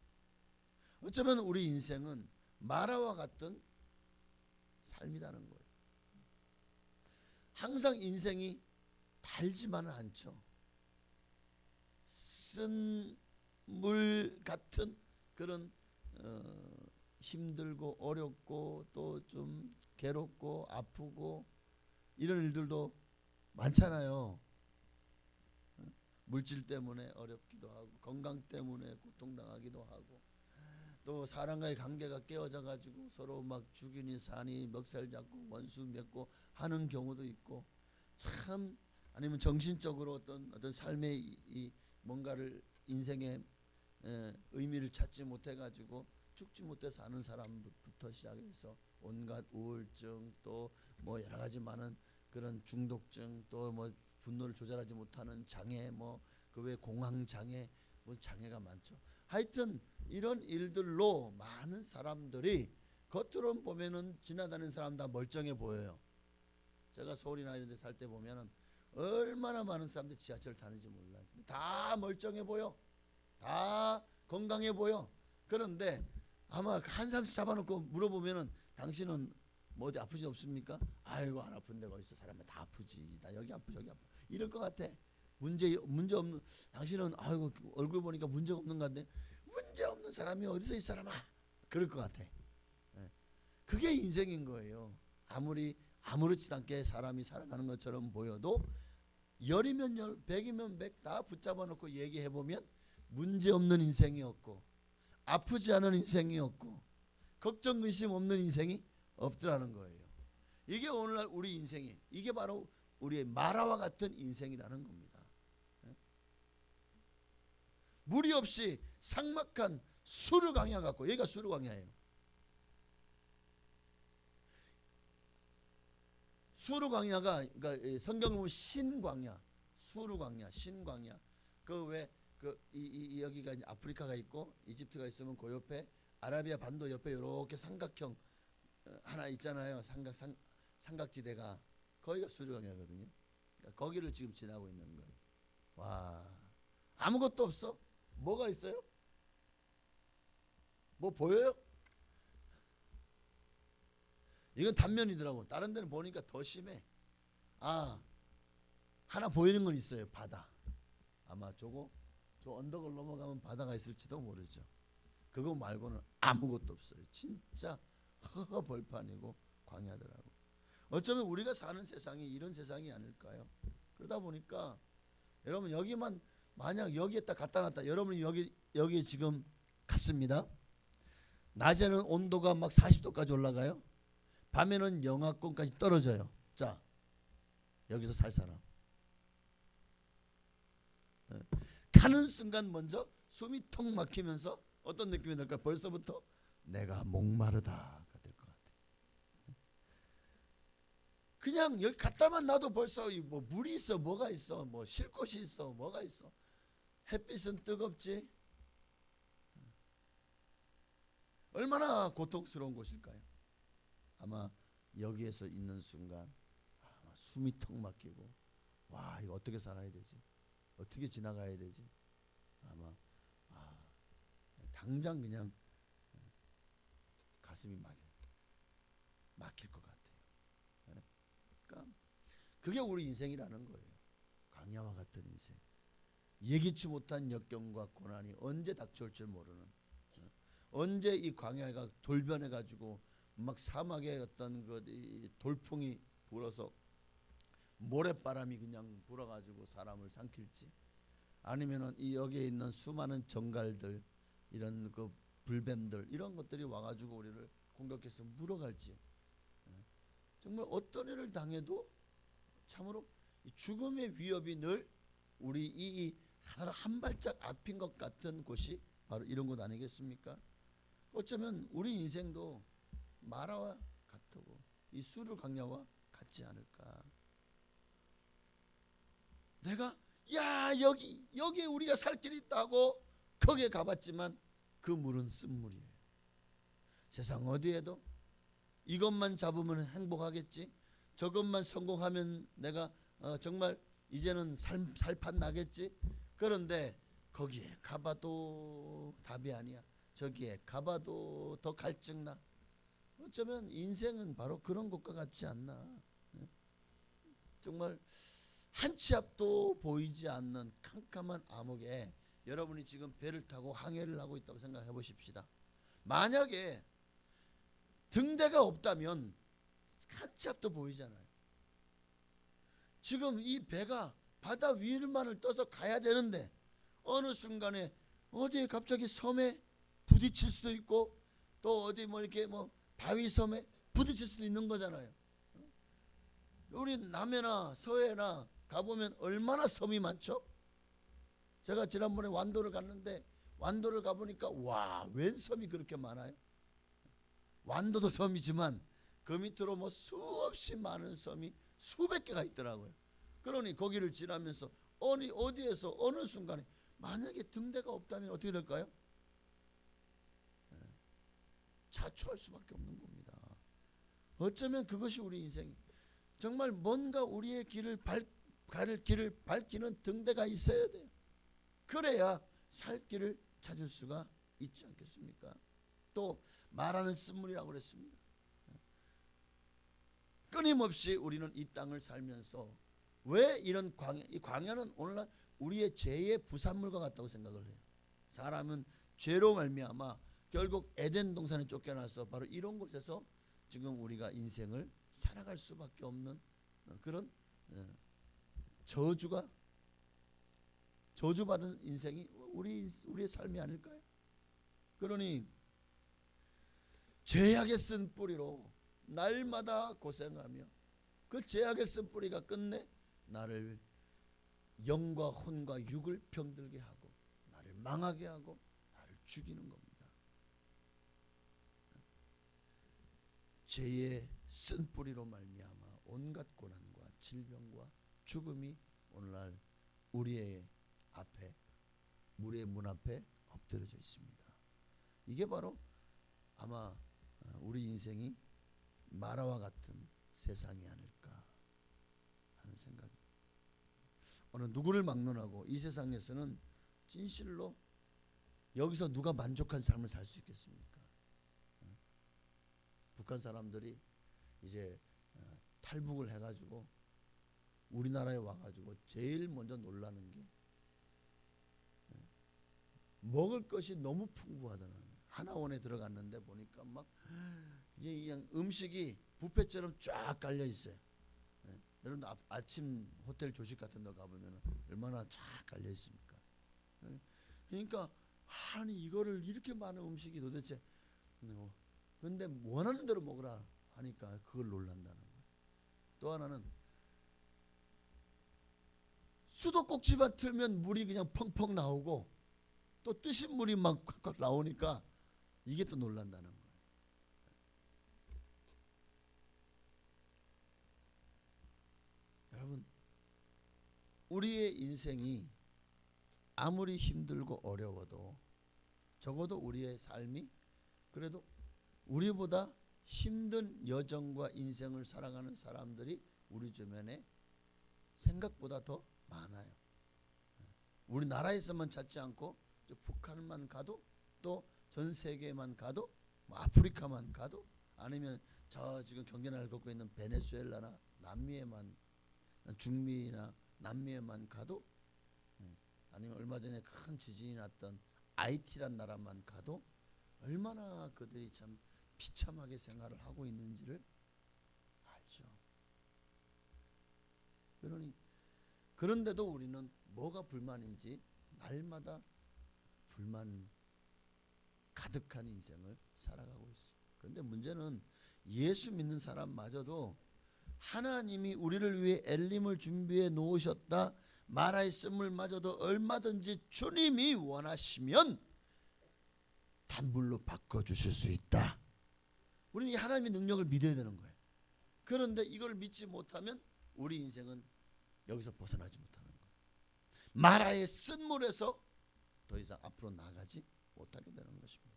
어쩌면 우리 인생은 마라와 같은 삶이라는 거예요. 항상 인생이 달지만은 않죠. 쓴 물 같은 그런 힘들고 어렵고 또 좀 괴롭고 아프고 이런 일들도 많잖아요. 물질 때문에 어렵기도 하고 건강 때문에 고통당하기도 하고 또 사람과의 관계가 깨어져 가지고 서로 막 죽이니 사니 멱살 잡고 원수 맺고 하는 경우도 있고, 참 아니면 정신적으로 어떤 삶의 이 뭔가를 인생의 의미를 찾지 못해 가지고 죽지 못해 사는 사람부터 시작해서 온갖 우울증 또 뭐 여러 가지 많은 그런 중독증 또 뭐 분노를 조절하지 못하는 장애 뭐 그 외 공황 장애 뭐 장애가 많죠. 하여튼 이런 일들로 많은 사람들이 겉으로 보면은 지나다니는 사람 다 멀쩡해 보여요. 제가 서울이나 이런 데 살 때 보면은 얼마나 많은 사람들이 지하철 타는지 몰라요. 다 멀쩡해 보여. 다 건강해 보여. 그런데 아마 한 사람씩 잡아놓고 물어보면은 당신은 뭐 어디 아프지 없습니까? 아이고 안 아픈데 어디서 사람은 다 아프지. 나 여기 아프 저기 아프. 이럴 것 같아. 문제 없는 당신은 아이고 얼굴 보니까 문제가 없는 것 같네. 문제 없는 사람이 어디서 이 사람아? 그럴 것 같아. 그게 인생인 거예요. 아무리 아무렇지도 않게 사람이 살아가는 것처럼 보여도 열이면 열, 백이면 백 다 붙잡아 놓고 얘기해 보면 문제 없는 인생이 없고 아프지 않은 인생이 없고 걱정 근심 없는 인생이 없더라는 거예요. 이게 오늘날 우리 인생이, 이게 바로 우리의 마라와 같은 인생이라는 겁니다. 무리 없이 삭막한 수르 광야 같고, 여기가 수르 광야예요. 수르 광야가, 그러니까 성경 보면 신광야, 수르 광야, 신광야. 그 왜 여기가 이제 아프리카가 있고 이집트가 있으면 그 옆에 아라비아 반도 옆에 이렇게 삼각형 하나 있잖아요. 삼각지대가, 거기가 수르 광야거든요. 그러니까 거기를 지금 지나고 있는 거예요. 와, 아무것도 없어? 뭐가 있어요? 뭐 보여요? 이건 단면이더라고. 다른 데는 보니까 더 심해. 아, 하나 보이는 건 있어요. 바다. 아마 저 언덕을 넘어가면 바다가 있을지도 모르죠. 그거 말고는 아무것도 없어요. 진짜 허허벌판이고 광야더라고. 어쩌면 우리가 사는 세상이 이런 세상이 아닐까요? 그러다 보니까 여러분, 여기만 만약 여기에다 갖다 놨다, 여러분이 여기 지금 갔습니다. 낮에는 온도가 막 40도까지 올라가요. 밤에는 영하권까지 떨어져요. 자, 여기서 살 사람, 가는 순간 먼저 숨이 턱 막히면서 어떤 느낌이 들까? 벌써부터 내가 목마르다가 될 것 같아. 그냥 여기 갖다만 놔도 벌써 뭐 물이 있어, 뭐가 있어, 뭐 쉴 곳이 있어, 뭐가 있어. 햇빛은 뜨겁지. 얼마나 고통스러운 곳일까요? 아마 여기에서 있는 순간 아마 숨이 턱 막히고, 와, 이거 어떻게 살아야 되지? 어떻게 지나가야 되지? 아마 당장 그냥 가슴이 막힐 것 같아요. 그러니까 그게 우리 인생이라는 거예요. 광야와 같은 인생. 예기치 못한 역경과 고난이 언제 닥쳐올 줄 모르는, 언제 이 광야가 돌변해 가지고 막 사막에 어떤 그 돌풍이 불어서 모래바람이 그냥 불어가지고 사람을 삼킬지, 아니면은 이 여기에 있는 수많은 정갈들, 이런 그 불뱀들, 이런 것들이 와가지고 우리를 공격해서 물어갈지, 정말 어떤 일을 당해도 참으로 죽음의 위협이 늘 우리 이 하나로 한 발짝 앞인 것 같은 곳이 바로 이런 곳 아니겠습니까? 어쩌면 우리 인생도 마라와 같고 이 수르 광야와 같지 않을까. 내가 여기에 우리가 살 길이 있다고 거기에 가봤지만 그 물은 쓴물이에요. 세상 어디에도 이것만 잡으면 행복하겠지, 저것만 성공하면 내가 정말 이제는 살판 나겠지. 그런데 거기에 가봐도 답이 아니야. 저기에 가봐도 더 갈증나. 어쩌면 인생은 바로 그런 것과 같지 않나. 정말 한 치 앞도 보이지 않는 캄캄한 암흑에 여러분이 지금 배를 타고 항해를 하고 있다고 생각해 보십시다. 만약에 등대가 없다면 한 치 앞도 보이잖아요. 지금 이 배가 바다 위만을 떠서 가야 되는데 어느 순간에 어디에 갑자기 섬에 부딪힐 수도 있고, 또 어디 뭐 이렇게 뭐 바위 섬에 부딪힐 수도 있는 거잖아요. 우리 남해나 서해나 가보면 얼마나 섬이 많죠. 제가 지난번에 완도를 갔는데 완도를 가보니까 와, 웬 섬이 그렇게 많아요. 완도도 섬이지만 그 밑으로 뭐 수없이 많은 섬이 수백 개가 있더라고요. 그러니 거기를 지나면서 어디에서 어느 순간에 만약에 등대가 없다면 어떻게 될까요? 자초할 수밖에 없는 겁니다. 어쩌면 그것이 우리 인생이, 정말 뭔가 우리의 길을 밝히는 등대가 있어야 돼요. 그래야 살 길을 찾을 수가 있지 않겠습니까? 또 말하는 쓴물이라고 그랬습니다. 끊임없이 우리는 이 땅을 살면서 왜 이런 이 광야는 오늘날 우리의 죄의 부산물과 같다고 생각을 해요. 사람은 죄로 말미암아 결국 에덴 동산에 쫓겨나서 바로 이런 곳에서 지금 우리가 인생을 살아갈 수밖에 없는 그런 저주받은 인생이 우리의 삶이 아닐까요? 그러니 죄악에 쓴 뿌리로 날마다 고생하며 그 죄악에 쓴 뿌리가 끝내 나를 영과 혼과 육을 병들게 하고 나를 망하게 하고 나를 죽이는 겁니다. 죄의 쓴 뿌리로 말미암아 온갖 고난과 질병과 죽음이 오늘날 우리의 앞에, 우리의 문 앞에 엎드려져 있습니다. 이게 바로 아마 우리 인생이 마라와 같은 세상이 아닐까 하는 생각입니다. 어느 누구를 막론하고 이 세상에서는 진실로 여기서 누가 만족한 삶을 살 수 있겠습니까? 북한 사람들이 이제 탈북을 해가지고 우리나라에 와가지고 제일 먼저 놀라는 게 먹을 것이 너무 풍부하다는 거예요. 하나원에 들어갔는데 보니까 막 이제 그냥 음식이 뷔페처럼 쫙 깔려 있어요. 여러분 아침 호텔 조식 같은 데 가보면 얼마나 쫙 깔려 있습니까? 그러니까 아니 이거를 이렇게 많은 음식이 도대체 근데 원하는 대로 먹으라 하니까 그걸 놀란다는 거예요. 또 하나는 수도꼭지만 틀면 물이 그냥 펑펑 나오고 또 뜨신 물이 막 콱콱 나오니까 이게 또 놀란다는 거예요. 여러분 우리의 인생이 아무리 힘들고 어려워도 적어도 우리의 삶이 그래도 우리보다 힘든 여정과 인생을 살아가는 사람들이 우리 주변에 생각보다 더 많아요. 우리나라에서만 찾지 않고 북한만 가도 또 전 세계만 가도 뭐 아프리카만 가도 아니면 저 지금 경계나를 걷고 있는 베네수엘라나 남미에만 중미나 남미에만 가도 아니면 얼마 전에 큰 지진이 났던 아이티란 나라만 가도 얼마나 그들이 참 비참하게 생활을 하고 있는지를 알죠. 그런데도 우리는 뭐가 불만인지 날마다 불만 가득한 인생을 살아가고 있어요. 그런데 문제는 예수 믿는 사람마저도 하나님이 우리를 위해 엘림을 준비해 놓으셨다 말하였음을 마저도 얼마든지 주님이 원하시면 단물로 바꿔주실 수 있다. 우리는 하나님의 능력을 믿어야 되는 거예요. 그런데 이걸 믿지 못하면 우리 인생은 여기서 벗어나지 못하는 거예요. 마라의 쓴물에서 더 이상 앞으로 나가지 못하게 되는 것입니다.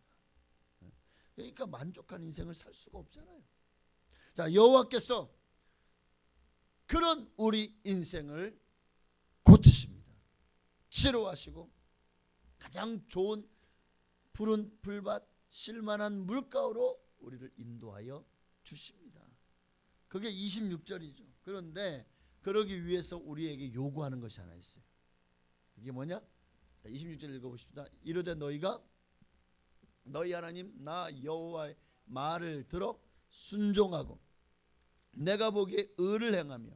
그러니까 만족한 인생을 살 수가 없잖아요. 자, 여호와께서 그런 우리 인생을 고치십니다. 치료하시고 가장 좋은 푸른 풀밭 실만한 물가로 우리를 인도하여 주십니다. 그게 26절이죠. 그런데 그러기 위해서 우리에게 요구하는 것이 하나 있어요. 그게 뭐냐? 26절 읽어보십시다. 이르되 너희가 너희 하나님 나 여호와의 말을 들어 순종하고 내가 보기에 의를 행하며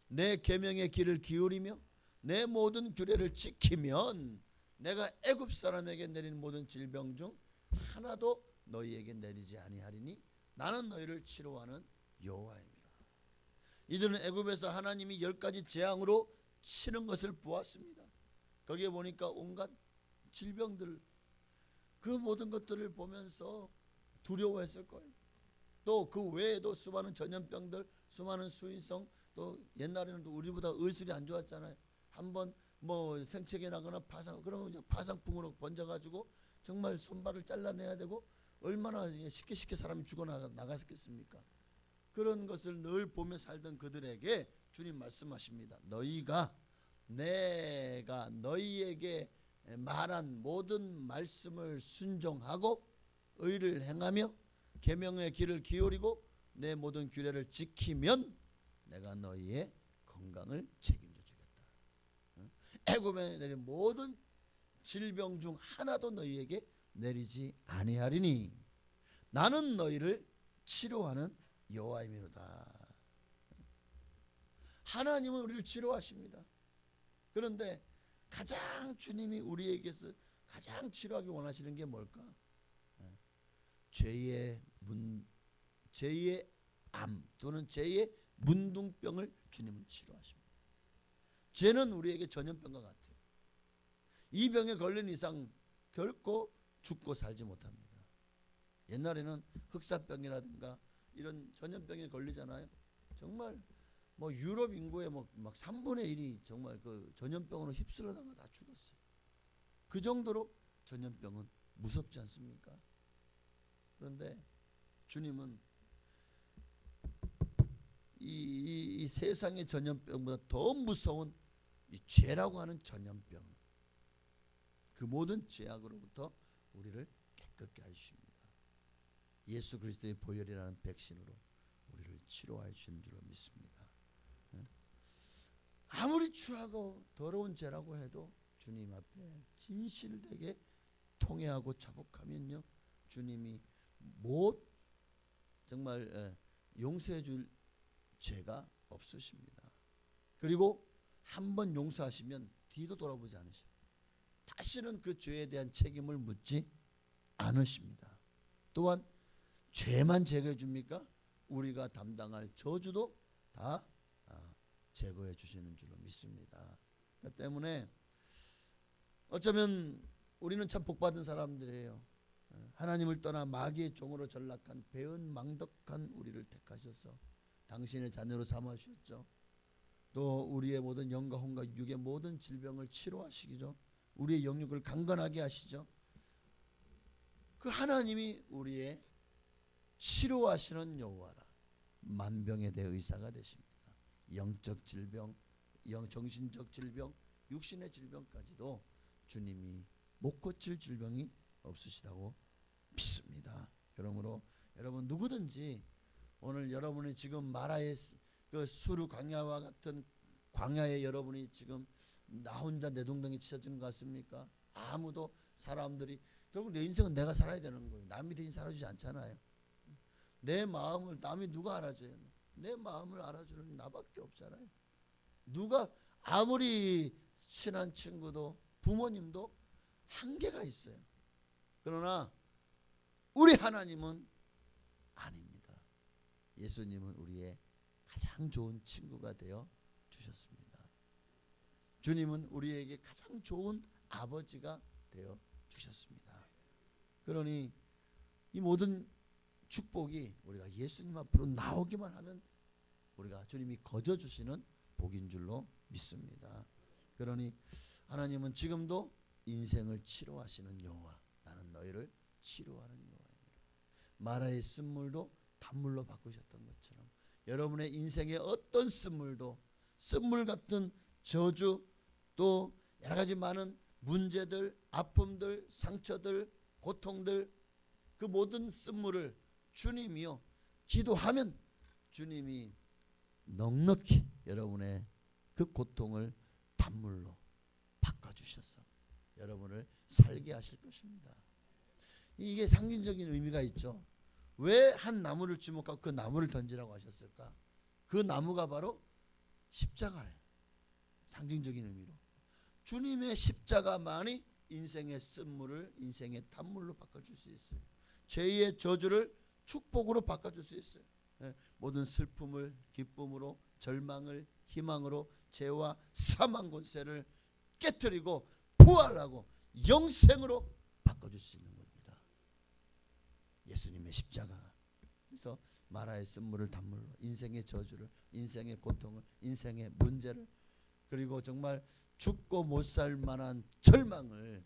내 계명의 길을 기울이며 내 모든 규례를 지키면 내가 애굽 사람에게 내린 모든 질병 중 하나도 너희에게 내리지 아니하리니 나는 너희를 치료하는 여호와입니다. 이들은 애굽에서 하나님이 10가지 재앙으로 치는 것을 보았습니다. 거기에 보니까 온갖 질병들 그 모든 것들을 보면서 두려워했을 거예요. 또 그 외에도 수많은 전염병들, 수많은 수인성, 또 옛날에는 우리보다 의술이 안 좋았잖아요. 한번 뭐 생채기 나거나 파상, 그러면 파상풍으로 번져가지고 정말 손발을 잘라내야 되고 얼마나 쉽게 사람이 죽어 나갔겠습니까? 그런 것을 늘 보며 살던 그들에게 주님 말씀하십니다. 너희가 내가 너희에게 말한 모든 말씀을 순종하고 의를 행하며 계명의 길을 기울이고 내 모든 규례를 지키면 내가 너희의 건강을 책임져 주겠다. 애굽에 내린 모든 질병 중 하나도 너희에게 내리지 아니하리니 나는 너희를 치료하는 여호와이미로다. 하나님은 우리를 치료하십니다. 그런데 가장 주님이 우리에게서 가장 치료하기 원하시는 게 뭘까? 죄의 암 또는 죄의 문둥병을 주님은 치료하십니다. 죄는 우리에게 전염병과 같아요. 이 병에 걸린 이상 결코 죽고 살지 못합니다. 옛날에는 흑사병이라든가 이런 전염병에 걸리잖아요. 정말 뭐 유럽 인구의 막 3분의 1이 정말 그 전염병으로 휩쓸려다가 다 죽었어요. 그 정도로 전염병은 무섭지 않습니까? 그런데 주님은 이 세상의 전염병보다 더 무서운 이 죄라고 하는 전염병, 그 모든 죄악으로부터 우리를 깨끗게 하십니다. 예수 그리스도의 보혈이라는 백신으로 우리를 치료해 주신 줄로 믿습니다. 아무리 추하고 더러운 죄라고 해도 주님 앞에 진실되게 통회하고 자복하면요, 주님이 정말 용서해 줄 죄가 없으십니다. 그리고 한번 용서하시면 뒤도 돌아보지 않으셔요. 다시는 그 죄에 대한 책임을 묻지 않으십니다. 또한 죄만 제거해 줍니까? 우리가 담당할 저주도 다 제거해 주시는 줄로 믿습니다. 그렇기 때문에 어쩌면 우리는 참 복받은 사람들이에요. 하나님을 떠나 마귀의 종으로 전락한 배은망덕한 우리를 택하셔서 당신의 자녀로 삼아 주셨죠. 또 우리의 모든 영과 혼과 육의 모든 질병을 치료하시기죠. 우리의 영육을 강건하게 하시죠. 그 하나님이 우리의 치료하시는 여호와라. 만병에 대해 의사가 되십니다. 영적 질병, 정신적 질병, 육신의 질병까지도 주님이 못 고칠 질병이 없으시다고 믿습니다. 그러므로 여러분 누구든지 오늘 여러분이 지금 마라의 그 수르 광야와 같은 광야에 여러분이 지금 나 혼자 내동댕이 치러지는 것 같습니까? 아무도 사람들이 결국 내 인생은 내가 살아야 되는 거예요. 남이 대신 살아주지 않잖아요. 내 마음을 남이 누가 알아줘요? 내 마음을 알아주는 나밖에 없잖아요. 누가 아무리 친한 친구도 부모님도 한계가 있어요. 그러나 우리 하나님은 아닙니다. 예수님은 우리의 가장 좋은 친구가 되어 주셨습니다. 주님은 우리에게 가장 좋은 아버지가 되어 주셨습니다. 그러니 이 모든 축복이 우리가 예수님 앞으로 나오기만 하면 우리가 주님이 거저 주시는 복인 줄로 믿습니다. 그러니 하나님은 지금도 인생을 치료하시는 여호와, 나는 너희를 치료하는 여호와입니다. 마라의 쓴물도 단물로 바꾸셨던 것처럼 여러분의 인생의 어떤 쓴물도, 쓴물 같은 저주, 또 여러 가지 많은 문제들, 아픔들, 상처들, 고통들, 그 모든 쓴물을 주님이요 기도하면 주님이 넉넉히 여러분의 그 고통을 단물로 바꿔주셔서 여러분을 살게 하실 것입니다. 이게 상징적인 의미가 있죠. 왜 한 나무를 주목하고 그 나무를 던지라고 하셨을까? 그 나무가 바로 십자가예요. 상징적인 의미로 주님의 십자가만이 인생의 쓴물을 인생의 단물로 바꿔줄 수 있어요. 죄의 저주를 축복으로 바꿔줄 수 있어요. 모든 슬픔을 기쁨으로, 절망을 희망으로, 죄와 사망 권세를 깨뜨리고 부활하고 영생으로 바꿔줄 수 있는 겁니다. 예수님의 십자가가. 그래서 마라의 쓴물을 단물로 인생의 저주를, 인생의 고통을, 인생의 문제를, 그리고 정말 죽고 못 살 만한 절망을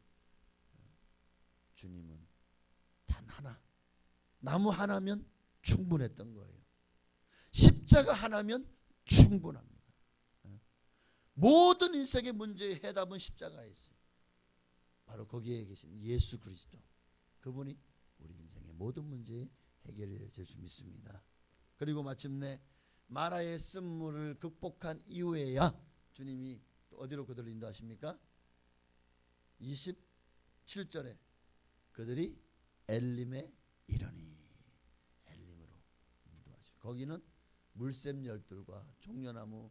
주님은 단 하나, 나무 하나면 충분했던 거예요. 십자가 하나면 충분합니다. 모든 인생의 문제의 해답은 십자가에 있어요. 바로 거기에 계신 예수 그리스도, 그분이 우리 인생의 모든 문제의 해결이 될 줄 믿습니다. 그리고 마침내 마라의 쓴물을 극복한 이후에야 주님이 또 어디로 그들을 인도하십니까? 27절에 그들이 엘림에 이르니, 엘림으로 인도하십니다. 거기는 물샘 열둘과 종려나무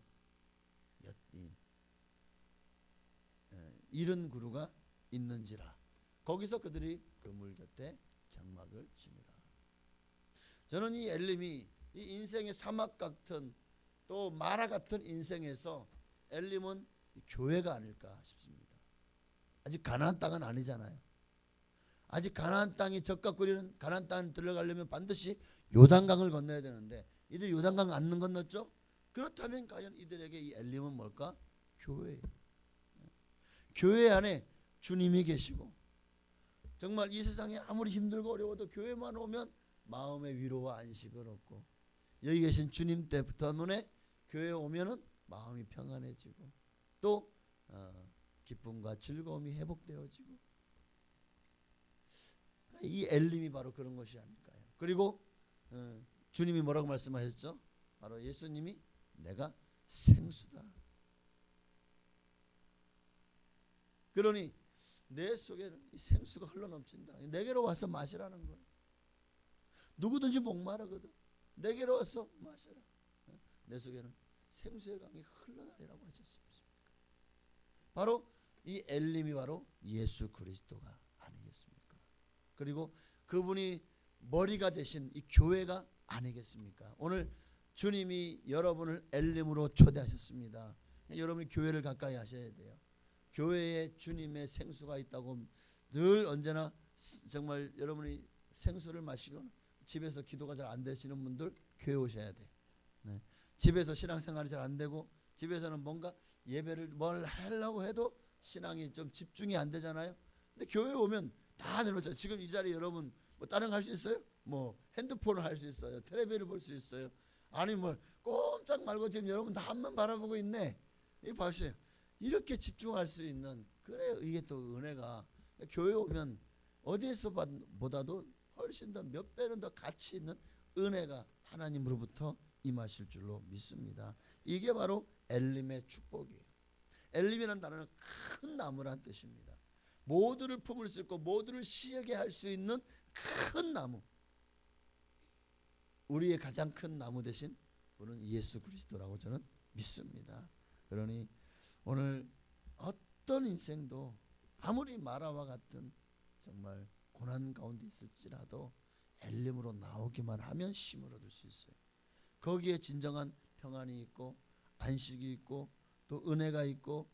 이른 그루가 있는지라, 거기서 그들이 그 물 곁에 장막을 치니라. 저는 이 엘림이 이 인생의 사막 같은 또 마라 같은 인생에서 엘림은 교회가 아닐까 싶습니다. 아직 가나안 땅은 아니잖아요. 아직 가나안 땅이 적각거리는 가나안 땅에 들어가려면 반드시 요단강을 건너야 되는데 이들 요단강 안 건넜죠? 그렇다면 과연 이들에게 이 엘림은 뭘까? 교회예요. 교회 안에 주님이 계시고 정말 이 세상에 아무리 힘들고 어려워도 교회만 오면 마음의 위로와 안식을 얻고 여기 계신 주님 때문에 교회에 오면은 마음이 평안해지고 또 기쁨과 즐거움이 회복되어지고 이 엘림이 바로 그런 것이 아닐까요? 그리고 주님이 뭐라고 말씀하셨죠? 바로 예수님이 내가 생수다. 그러니 내 속에는 이 생수가 흘러넘친다. 내게로 와서 마시라는 거예요. 누구든지 목마르거든. 내게로 와서 마셔라. 내 속에는 생수의 강이 흘러나리라고 하셨습니다. 바로 이 엘림이 바로 예수 그리스도가 아니겠습니까? 그리고 그분이 머리가 되신 이 교회가 아니겠습니까? 오늘 주님이 여러분을 엘림으로 초대하셨습니다. 여러분이 교회를 가까이 하셔야 돼요. 교회에 주님의 생수가 있다고 늘 언제나 정말 여러분이 생수를 마시거나 집에서 기도가 잘 안 되시는 분들 교회 오셔야 돼요. 네. 집에서 신앙생활이 잘 안 되고 집에서는 뭔가 예배를 뭘 하려고 해도 신앙이 좀 집중이 안 되잖아요. 근데 교회 오면 다 내놓잖아요. 지금 이 자리에 여러분 뭐 다른 거 할 수 있어요? 뭐 핸드폰을 할 수 있어요. 텔레비를 볼 수 있어요. 아니 뭐 꼼짝 말고 지금 여러분 다 앞만 바라보고 있네. 이 봐세요. 이렇게 집중할 수 있는 그래 이게 또 은혜가 교회 오면 어디에서 보다도 훨씬 더 몇 배는 더 가치 있는 은혜가 하나님으로부터 임하실 줄로 믿습니다. 이게 바로 엘림의 축복이에요. 엘림이라는 단어는 큰 나무란 뜻입니다. 모두를 품을 수 있고 모두를 시하게 할 수 있는 큰 나무. 우리의 가장 큰 나무 대신 분은 예수 그리스도라고 저는 믿습니다. 그러니 오늘 어떤 인생도 아무리 마라와 같은 정말 고난 가운데 있을지라도 엘림으로 나오기만 하면 쉼을 얻을 수 있어요. 거기에 진정한 평안이 있고 안식이 있고 또 은혜가 있고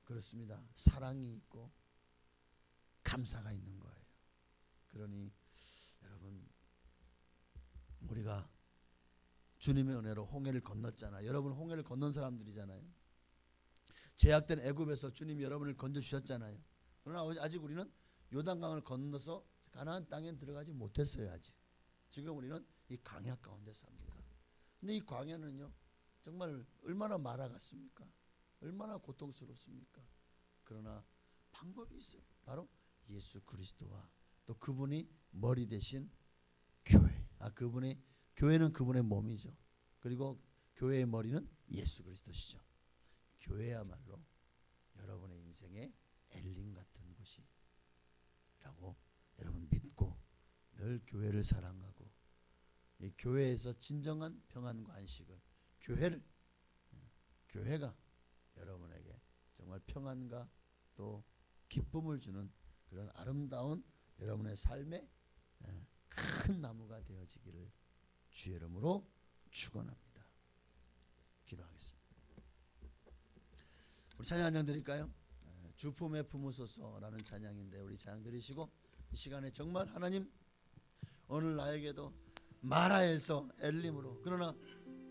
그렇습니다. 사랑이 있고 감사가 있는 거예요. 그러니 여러분 우리가 주님의 은혜로 홍해를 건넜잖아요. 여러분 홍해를 건넌 사람들이잖아요. 제약된 애굽에서 주님이 여러분을 건져주셨잖아요. 그러나 아직 우리는 요단강을 건너서 가나안 땅에 들어가지 못했어요. 아직. 지금 우리는 이 광야 가운데 삽니다. 근데 이 광야는요 정말 얼마나 마라 같습니까? 얼마나 고통스럽습니까? 그러나 방법이 있어요. 바로 예수 그리스도와 또 그분이 머리 대신 교회. 그분의 교회는 그분의 몸이죠. 그리고 교회의 머리는 예수 그리스도시죠. 교회야말로 여러분의 인생의 엘림 같은 곳이라고 여러분 믿고 늘 교회를 사랑하고 이 교회에서 진정한 평안과 안식을 교회가 여러분에게 정말 평안과 또 기쁨을 주는 그런 아름다운 여러분의 삶의 큰 나무가 되어지기를 주의 이름으로 축원합니다. 기도하겠습니다. 우리 찬양 한 장 드릴까요? 주 품에 품으소서라는 찬양인데 우리 찬양 드리시고 이 시간에 정말 하나님 오늘 나에게도 마라에서 엘림으로 그러나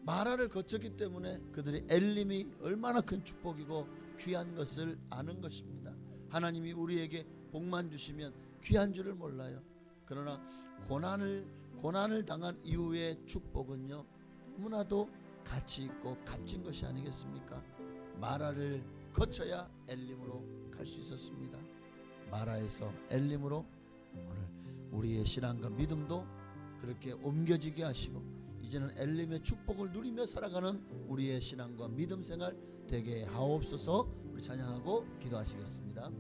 마라를 거쳤기 때문에 그들의 엘림이 얼마나 큰 축복이고 귀한 것을 아는 것입니다. 하나님이 우리에게 복만 주시면 귀한 줄을 몰라요. 그러나 고난을 당한 이후의 축복은요 너무나도 가치 있고 값진 것이 아니겠습니까? 마라를 거쳐야 엘림으로 갈 수 있었습니다. 마라에서 엘림으로 오늘 우리의 신앙과 믿음도 그렇게 옮겨지게 하시고 이제는 엘림의 축복을 누리며 살아가는 우리의 신앙과 믿음 생활 되게 하옵소서. 우리 찬양하고 기도하시겠습니다.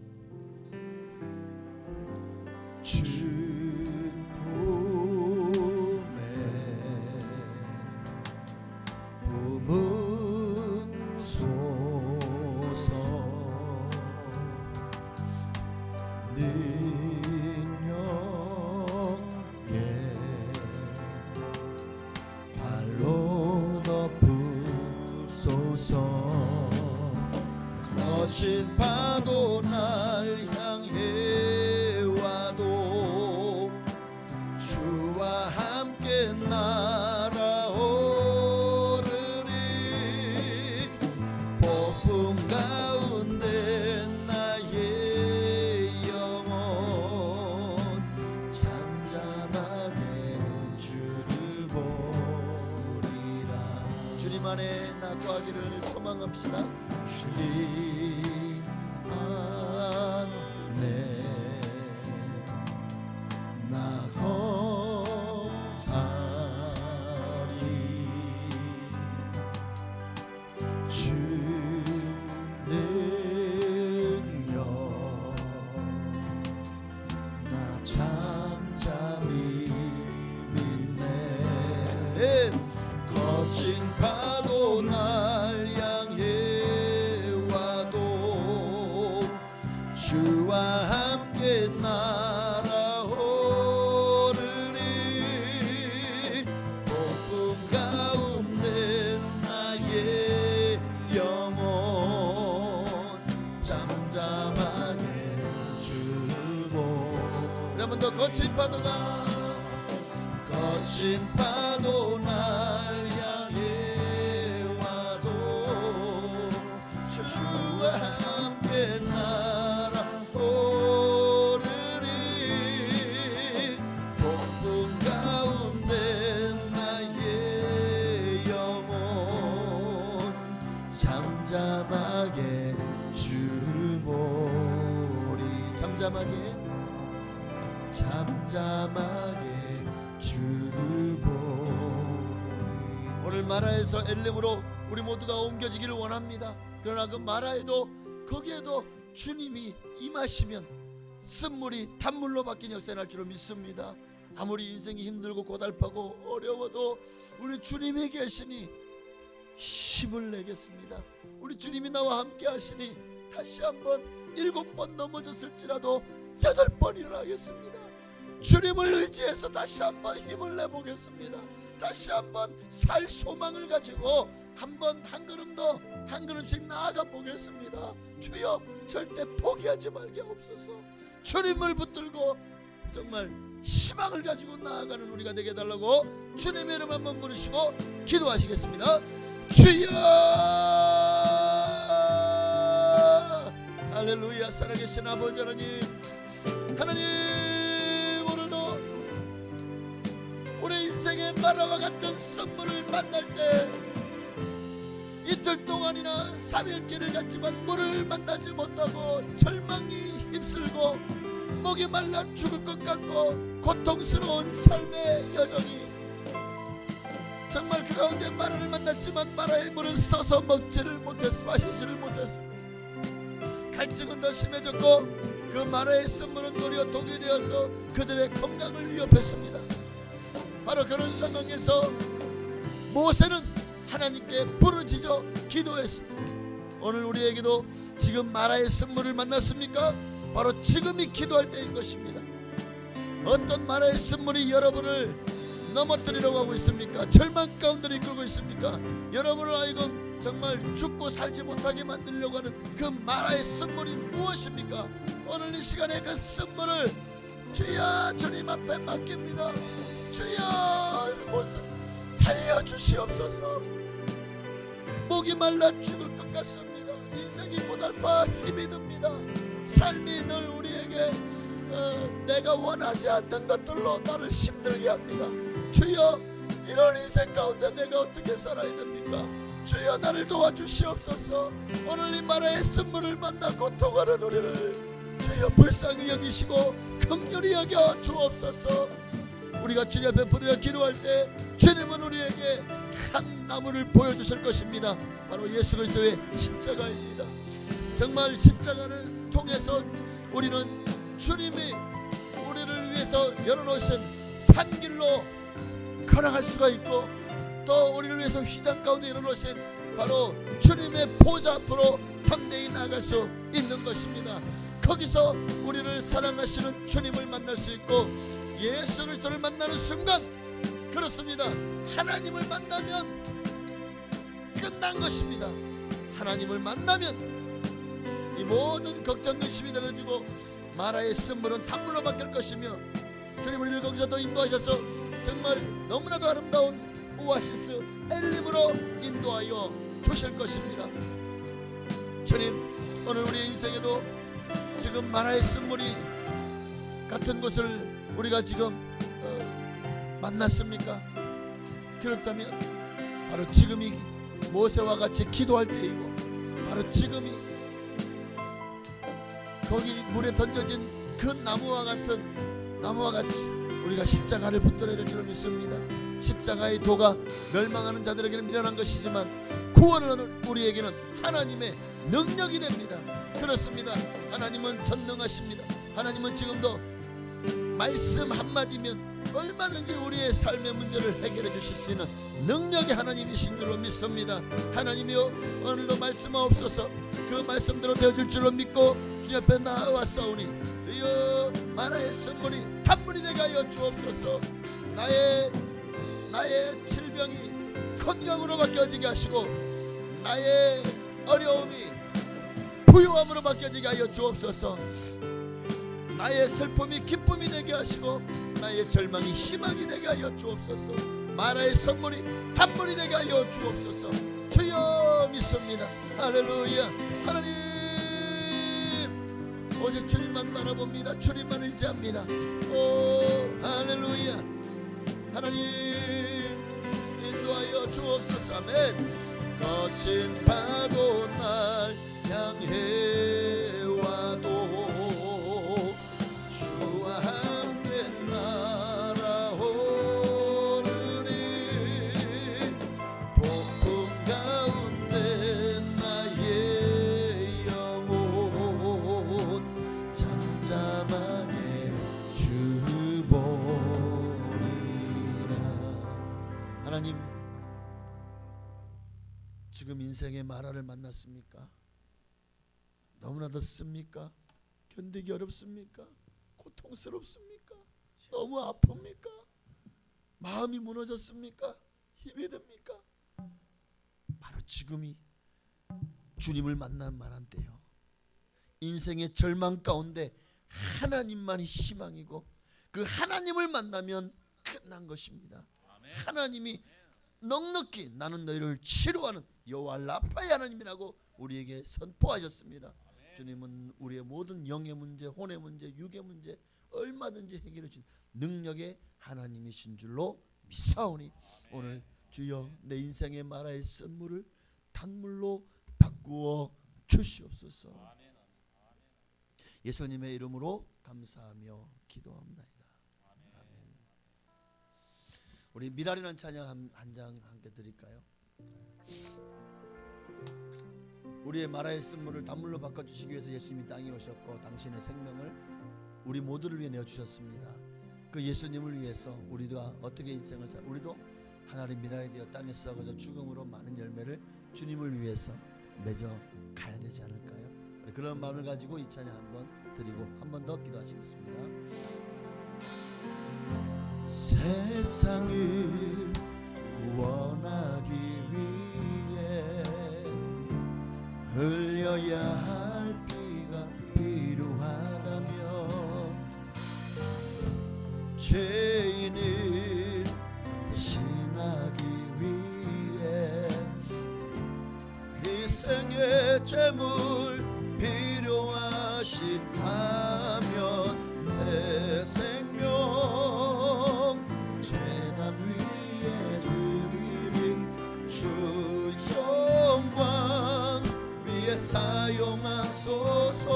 주 품에 품으소서 능력에 거친 파도 날 향해 와도 주와 함께 날아오르리. 폭풍 가운데 나의 영혼 잠잠하게 주를 보리라. 주님 안에 낙거하기를 소망합시다. 주님 안에 낙거하리. 주 능력 나 잠잠히 믿네. 거친 파도 날 향해 와도 주와 함께 날아오르리. 폭풍 가운데 나의 영혼 잠잠하게 주보. 우리 한번 더. 거친 파도 날 향해 와도 주와 함께 날아오르리. 폭풍 가운데 나의 영혼 잠잠하게 주를 보리. 잠잠하게 주를 보리. 오늘 마라에서 엘림으로 우리 모두가 옮겨지기를 원합니다. 그러나 그 마라에도 거기에도 주님이 임하시면 쓴물이 단물로 바뀐 역사가 날 줄을 믿습니다. 아무리 인생이 힘들고 고달파고 어려워도 우리 주님이 계시니 힘을 내겠습니다. 우리 주님이 나와 함께 하시니 다시 한번 7번 넘어졌을지라도 8번 일어나겠습니다. 주님을 의지해서 다시 한번 힘을 내보겠습니다. 다시 한번 살 소망을 가지고 한번 한 걸음 더 한 걸음씩 나아가 보겠습니다. 주여 절대 포기하지 말게 없소서. 주님을 붙들고 정말 희망을 가지고 나아가는 우리가 되게 해달라고 주님의 이름 한번 부르시고 기도하시겠습니다. 주여. 할렐루야. 살아계신 아버지 하나님, 하나님 오늘도 우리 인생의 마라와 같은 선물을 만날 때 이틀 동안이나 3일길을 갔지만 물을 만나지 못하고 절망이 휩쓸고 목이 말라 죽을 것 같고 고통스러운 삶의 여정이 정말 그 가운데 마라를 만났지만 마라의 물은 써서 먹지를 못했어. 마시지를 못했어. 갈증은 더 심해졌고 그 마라의 쓴물은 도리어 독이 되어서 그들의 건강을 위협했습니다. 바로 그런 상황에서 모세는 하나님께 부르짖어 기도했습니다. 오늘 우리에게도 지금 마라의 쓴물을 만났습니까? 바로 지금이 기도할 때인 것입니다. 어떤 마라의 쓴물이 여러분을 넘어뜨리려고 하고 있습니까? 절망 가운데 이끌고 있습니까? 여러분을 하여금 정말 죽고 살지 못하게 만들려고 하는 그 마라의 쓴물이 무엇입니까? 오늘 이 시간에 그 쓴물을 주여 주님 앞에 맡깁니다. 주여 살려주시옵소서. 목이 말라 죽을 것 같습니다. 인생이 고달파 힘이 듭니다. 삶이 늘 우리에게 내가 원하지 않는 것들로 나를 힘들게 합니다. 주여 이런 인생 가운데 내가 어떻게 살아야 됩니까? 주여 나를 도와주시옵소서. 오늘 이 마라의 쓴물을 만나 고통하는 우리를 주여 불쌍히 여기시고 긍휼히 여겨 주옵소서. 우리가 주님 앞에 부르짖어 기도할 때 주님은 우리에게 한 나무를 보여주실 것입니다. 바로 예수 그리스도의 십자가입니다. 정말 십자가를 통해서 우리는 주님이 우리를 위해서 열어놓으신 산길로 걸어갈 수가 있고 또 우리를 위해서 휘장 가운데 열어놓으신 바로 주님의 보좌 앞으로 담대히 나아갈 수 있는 것입니다. 거기서 우리를 사랑하시는 주님을 만날 수 있고 예수 그리스도를 만나는 순간 그렇습니다. 하나님을 만나면 끝난 것입니다. 하나님을 만나면 이 모든 걱정 근심이 내려지고 마라의 쓴물은 단물로 바뀔 것이며 주님 우리를 거기서 또 인도하셔서 정말 너무나도 아름다운 오아시스 엘림으로 인도하여 주실 것입니다. 주님 오늘 우리의 인생에도 지금 마라의 쓴물이 같은 곳을 우리가 지금 만났습니까? 그렇다면 바로 지금이 모세와 같이 기도할 때이고 바로 지금이 거기 물에 던져진 그 나무와 같이 우리가 십자가를 붙들어야 될 줄 믿습니다. 십자가의 도가 멸망하는 자들에게는 미련한 것이지만 구원을 얻는 우리에게는 하나님의 능력이 됩니다. 그렇습니다. 하나님은 전능하십니다. 하나님은 지금도 말씀 한마디면 얼마든지 우리의 삶의 문제를 해결해 주실 수 있는 능력의 하나님이신 줄로 믿습니다. 하나님이여 오늘도 말씀하옵소서. 그 말씀대로 되어줄 줄로 믿고 주님 앞에 나아왔사오니 주여 마라의 쓴물이 단물이 되게 하여 주옵소서. 나의 질병이 건강으로 바뀌어지게 하시고 나의 어려움이 부유함으로 바뀌어지게 하여 주옵소서. 나의 슬픔이 기쁨이 되게 하시고 나의 절망이 희망이 되게 하여 주옵소서. 마라의 선물이 단물이 되게 하여 주옵소서. 주여 믿습니다. 할렐루야. 하나님 오직 주님만 바라봅니다. 주님만 의지합니다. 오 할렐루야. 하나님 인도하여 주옵소서. 아멘. 거친 파도 날 향해 와도 주와 함께 날아오르니 폭풍 가운데 나의 영혼 잠잠하게 주보리라. 하나님 지금 인생의 마라를 만났습니까? 너무나도 씁니까? 견디기 어렵습니까? 고통스럽습니까? 너무 아픕니까? 마음이 무너졌습니까? 힘이 듭니까? 바로 지금이 주님을 만날 만한 때요. 인생의 절망 가운데 하나님만이 희망이고 그 하나님을 만나면 끝난 것입니다. 하나님이 넉넉히 나는 너희를 치료하는 여호와 라파의 하나님이라고 우리에게 선포하셨습니다. 주님은 우리의 모든 영의 문제, 혼의 문제, 육의 문제 얼마든지 해결해 주신 능력의 하나님이신 줄로 믿사오니 오늘 주여 내 인생의 마라의 쓴물을 단물로 바꾸어 주시옵소서. 예수님의 이름으로 감사하며 기도합니다. 아멘. 우리 미랄이라는 찬양 한 장 함께 드릴까요? 우리의 마라의 쓴물을 단물로 바꿔주시기 위해서 예수님이 땅에 오셨고 당신의 생명을 우리 모두를 위해 내어주셨습니다. 그 예수님을 위해서 우리가 어떻게 인생을 우리도 하나의 미랄이 되어 땅에 썩어져 죽음으로 많은 열매를 주님을 위해서 맺어 가야 되지 않을까요? 그런 마음을 가지고 이 찬양 한번 드리고 한 번 더 기도하시겠습니다. 세상을 구원하기 위해 흘려야 할 피가 필요하다면 죄인을 대신하기 위해 희생의 제물 필요하시다면 내 생명 제단 위에 드리리 주 영광 위에 사용하소서.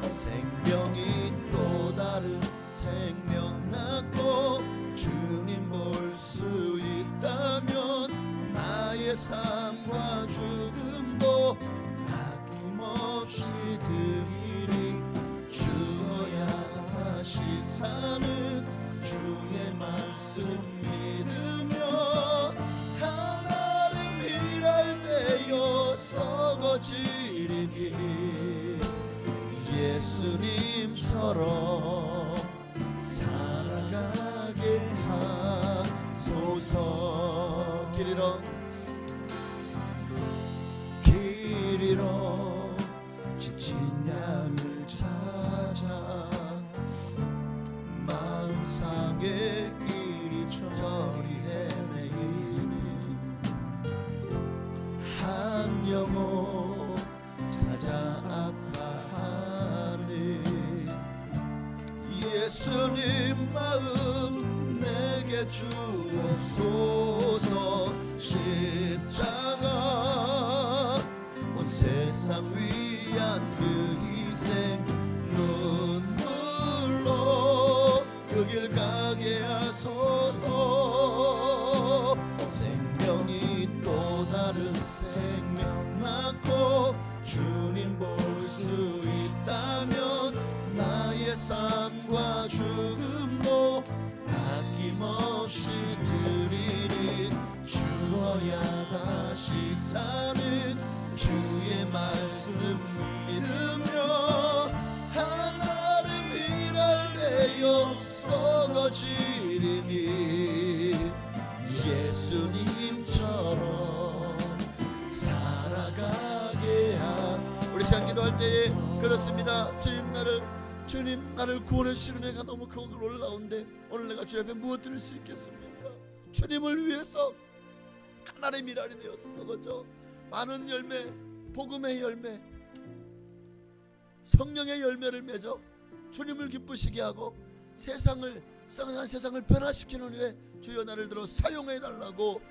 생명이 또 다른 생명 낳고 주님 볼 수 있다면 나의 삶과 죽음도 아낌없이 드리리. 주어야 다시 사는 주의 말씀 믿으며 하나를 위할 때여 썩어지리니 예수님처럼 살아가게 하소서. 길 잃어 주옵소서. 십자가 온 세상 위한 그 희생 눈물로 그 길 가게 하소서. 생명이 또 다른 생명 낳고 주님 볼 수 있다면 나의 삶과 죽음도 아낌없이 드리리. 죽어야 다시 사는 주의 말씀 믿으며 하나님이랄 내어 썩어지리니 예수님처럼 살아가게 우리 시간 기도할 때에 그렇습니다. 주님 나를 구원해 주시는 애가 너무 크고 놀라운데 오늘 내가 주님 앞에 무엇 드릴 수 있겠습니까? 주님을 위해서 하나님의 미랄이 되어 썩어져 많은 열매, 복음의 열매, 성령의 열매를 맺어 주님을 기쁘시게 하고 세상을 썩어간 세상을 변화시키는 일에 주여 나를 들어 사용해 달라고.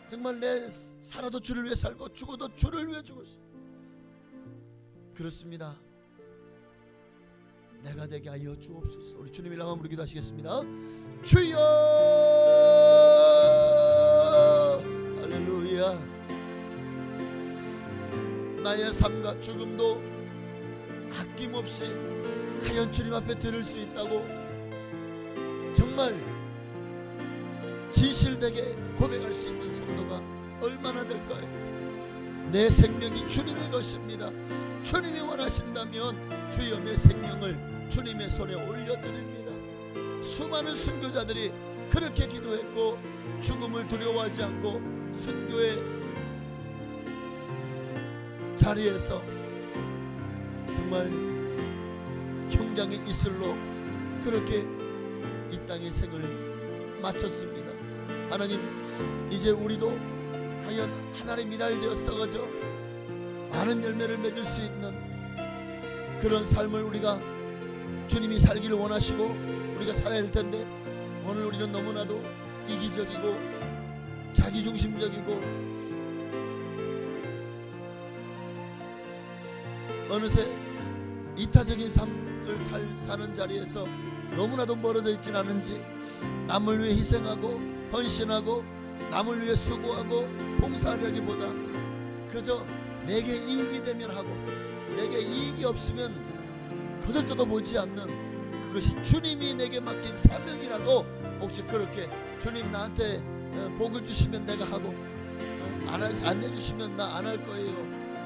정말 내 살아도 주를 위해 살고 죽어도 주를 위해 죽었어. 그렇습니다. 내가 되게 하여 주옵소서. 우리 주님의 이름 한번 기도하시겠습니다. 주여, 할렐루야. 나의 삶과 죽음도 아낌없이 과연 주님 앞에 드릴 수 있다고 정말 진실되게 고백할 수 있는 성도가 얼마나 될까요? 내 생명이 주님의 것입니다. 주님이 원하신다면 주여 내 생명을 주님의 손에 올려드립니다. 수많은 순교자들이 그렇게 기도했고 죽음을 두려워하지 않고 순교의 자리에서 정말 형장의 이슬로 그렇게 이 땅의 생을 마쳤습니다. 하나님, 이제 우리도 과연 하나님의 미랄 되어 썩어져 많은 열매를 맺을 수 있는 그런 삶을 우리가 주님이 살기를 원하시고 우리가 살아야 할 텐데 오늘 우리는 너무나도 이기적이고 자기중심적이고 어느새 이타적인 삶을 사는 자리에서 너무나도 멀어져 있진 않은지 남을 위해 희생하고 헌신하고 남을 위해 수고하고 봉사하려기보다 그저 내게 이익이 되면 하고 내게 이익이 없으면 거들떠도 보지 않는 그것이 주님이 내게 맡긴 사명이라도 혹시 그렇게 주님 나한테 복을 주시면 내가 하고 안 해주시면 나 안 할 거예요.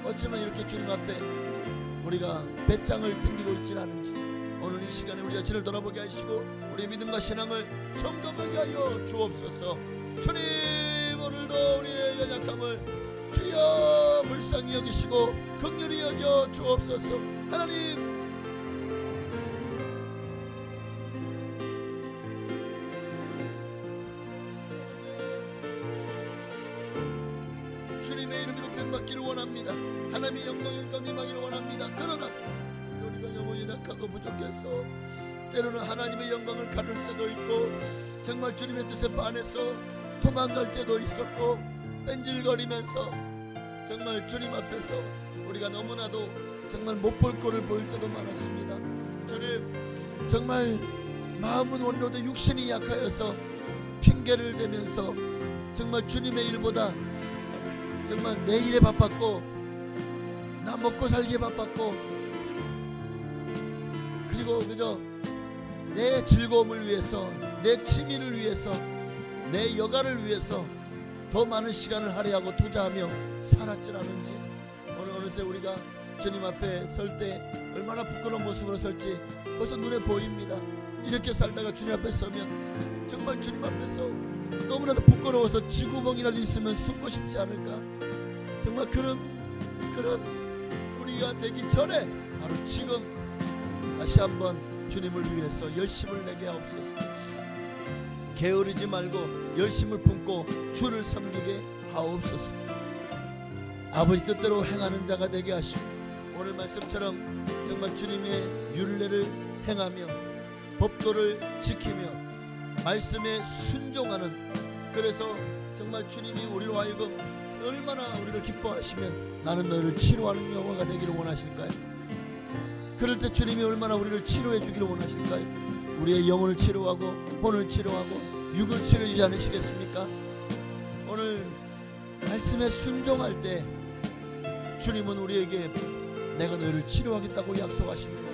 어쩌면 이렇게 주님 앞에 우리가 배짱을 튕기고 있지는 않은지 오늘 이 시간에 우리 자신을 돌아보게 하시고 우리 믿음과 신앙을 점검하게 하여 주옵소서. 주님, 오늘도 우리의 연약함을 주여 불쌍히 여기시고 긍휼히 여겨 주옵소서. 하나님, 주님의 이름이 높임받기를 원합니다. 하나님의 영광을 건임하기를 원합니다. 그러나 우리가 너무 연약하고 부족해서 때로는 하나님의 영광을 가를 때도 있고 정말 주님의 뜻에 반해서 도망갈 때도 있었고 뺀질거리면서 정말 주님 앞에서 우리가 너무나도 정말 못 볼 꼴을 보일 때도 많았습니다. 주님, 정말 마음은 원로도 육신이 약하여서 핑계를 대면서 정말 주님의 일보다 정말 내 일에 바빴고 나 먹고 살기에 바빴고 그리고 그저 내 즐거움을 위해서 내 취미를 위해서 내 여가를 위해서 더 많은 시간을 할애하고 투자하며 살았질 않은지 오늘 어느새 우리가 주님 앞에 설 때 얼마나 부끄러운 모습으로 설지 벌써 눈에 보입니다. 이렇게 살다가 주님 앞에 서면 정말 주님 앞에서 너무나도 부끄러워서 지구멍이라도 있으면 숨고 싶지 않을까. 정말 그런 우리가 되기 전에 바로 지금 다시 한번 주님을 위해서 열심을 내게 하옵소서. 게으르지 말고 열심을 품고 주를 섬기게 하옵소서. 아버지 뜻대로 행하는 자가 되게 하시고 오늘 말씀처럼 정말 주님의 율례를 행하며 법도를 지키며 말씀에 순종하는, 그래서 정말 주님이 우리로 하여금 얼마나 우리를 기뻐하시면 나는 너희를 치료하는 여호와가 되기를 원하실까요? 그럴 때 주님이 얼마나 우리를 치료해 주기를 원하실까요? 우리의 영혼을 치료하고 혼을 치료하고 육을 치료해 주지 않으시겠습니까? 오늘 말씀에 순종할 때 주님은 우리에게 내가 너희를 치료하겠다고 약속하십니다.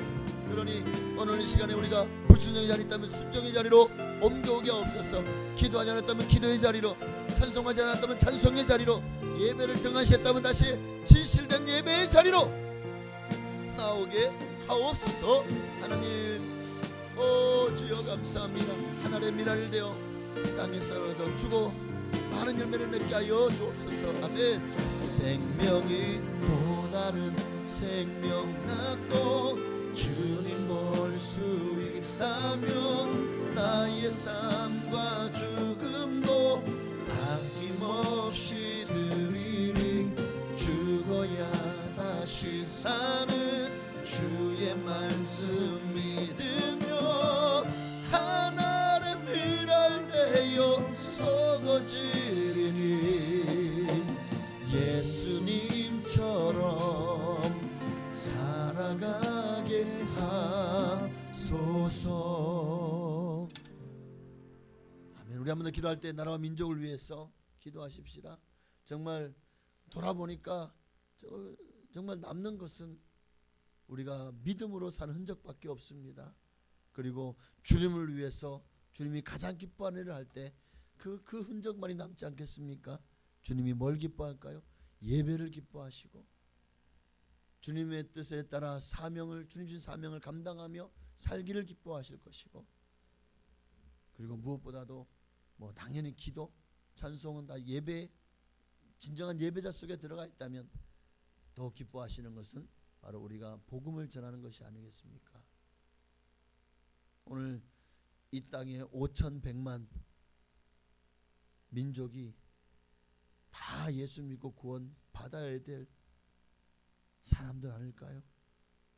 그러니 오늘 이 시간에 우리가 불순종의 자리 있다면 순종의 자리로 옮겨오게 없어서, 기도하지 않았다면 기도의 자리로, 찬송하지 않았다면 찬송의 자리로, 예배를 등한시했다면 다시 진실된 예배의 자리로 나오게 하옵소서. 하나님, 오 주여 감사합니다. 하늘의 미랄 되어 땅에 썰어져 주고 많은 열매를 맺게 하여 주옵소서. 아멘. 생명이 또 다른 생명 낳고 주님 볼 수 있다면 나의 삶과 죽음도 아낌없이 드리리. 죽어야 다시 사는 주의 말씀 믿으며 하늘의 미랄 되어 썩어지리니 예수님처럼 살아가게 하소서. 아멘. 우리 한번 더 기도할 때 나라와 민족을 위해서 기도하십시다. 정말 돌아보니까 정말 남는 것은 우리가 믿음으로 사는 흔적밖에 없습니다. 그리고 주님을 위해서 주님이 가장 기뻐하는 일을 할 때 그 흔적만이 남지 않겠습니까? 주님이 뭘 기뻐할까요? 예배를 기뻐하시고 주님의 뜻에 따라 주님 주신 사명을 감당하며 살기를 기뻐하실 것이고, 그리고 무엇보다도 당연히 기도, 찬송은 다 예배, 진정한 예배자 속에 들어가 있다면 더 기뻐하시는 것은 바로 우리가 복음을 전하는 것이 아니겠습니까? 오늘 이 땅에 5,100만 민족이 다 예수 믿고 구원 받아야 될 사람들 아닐까요?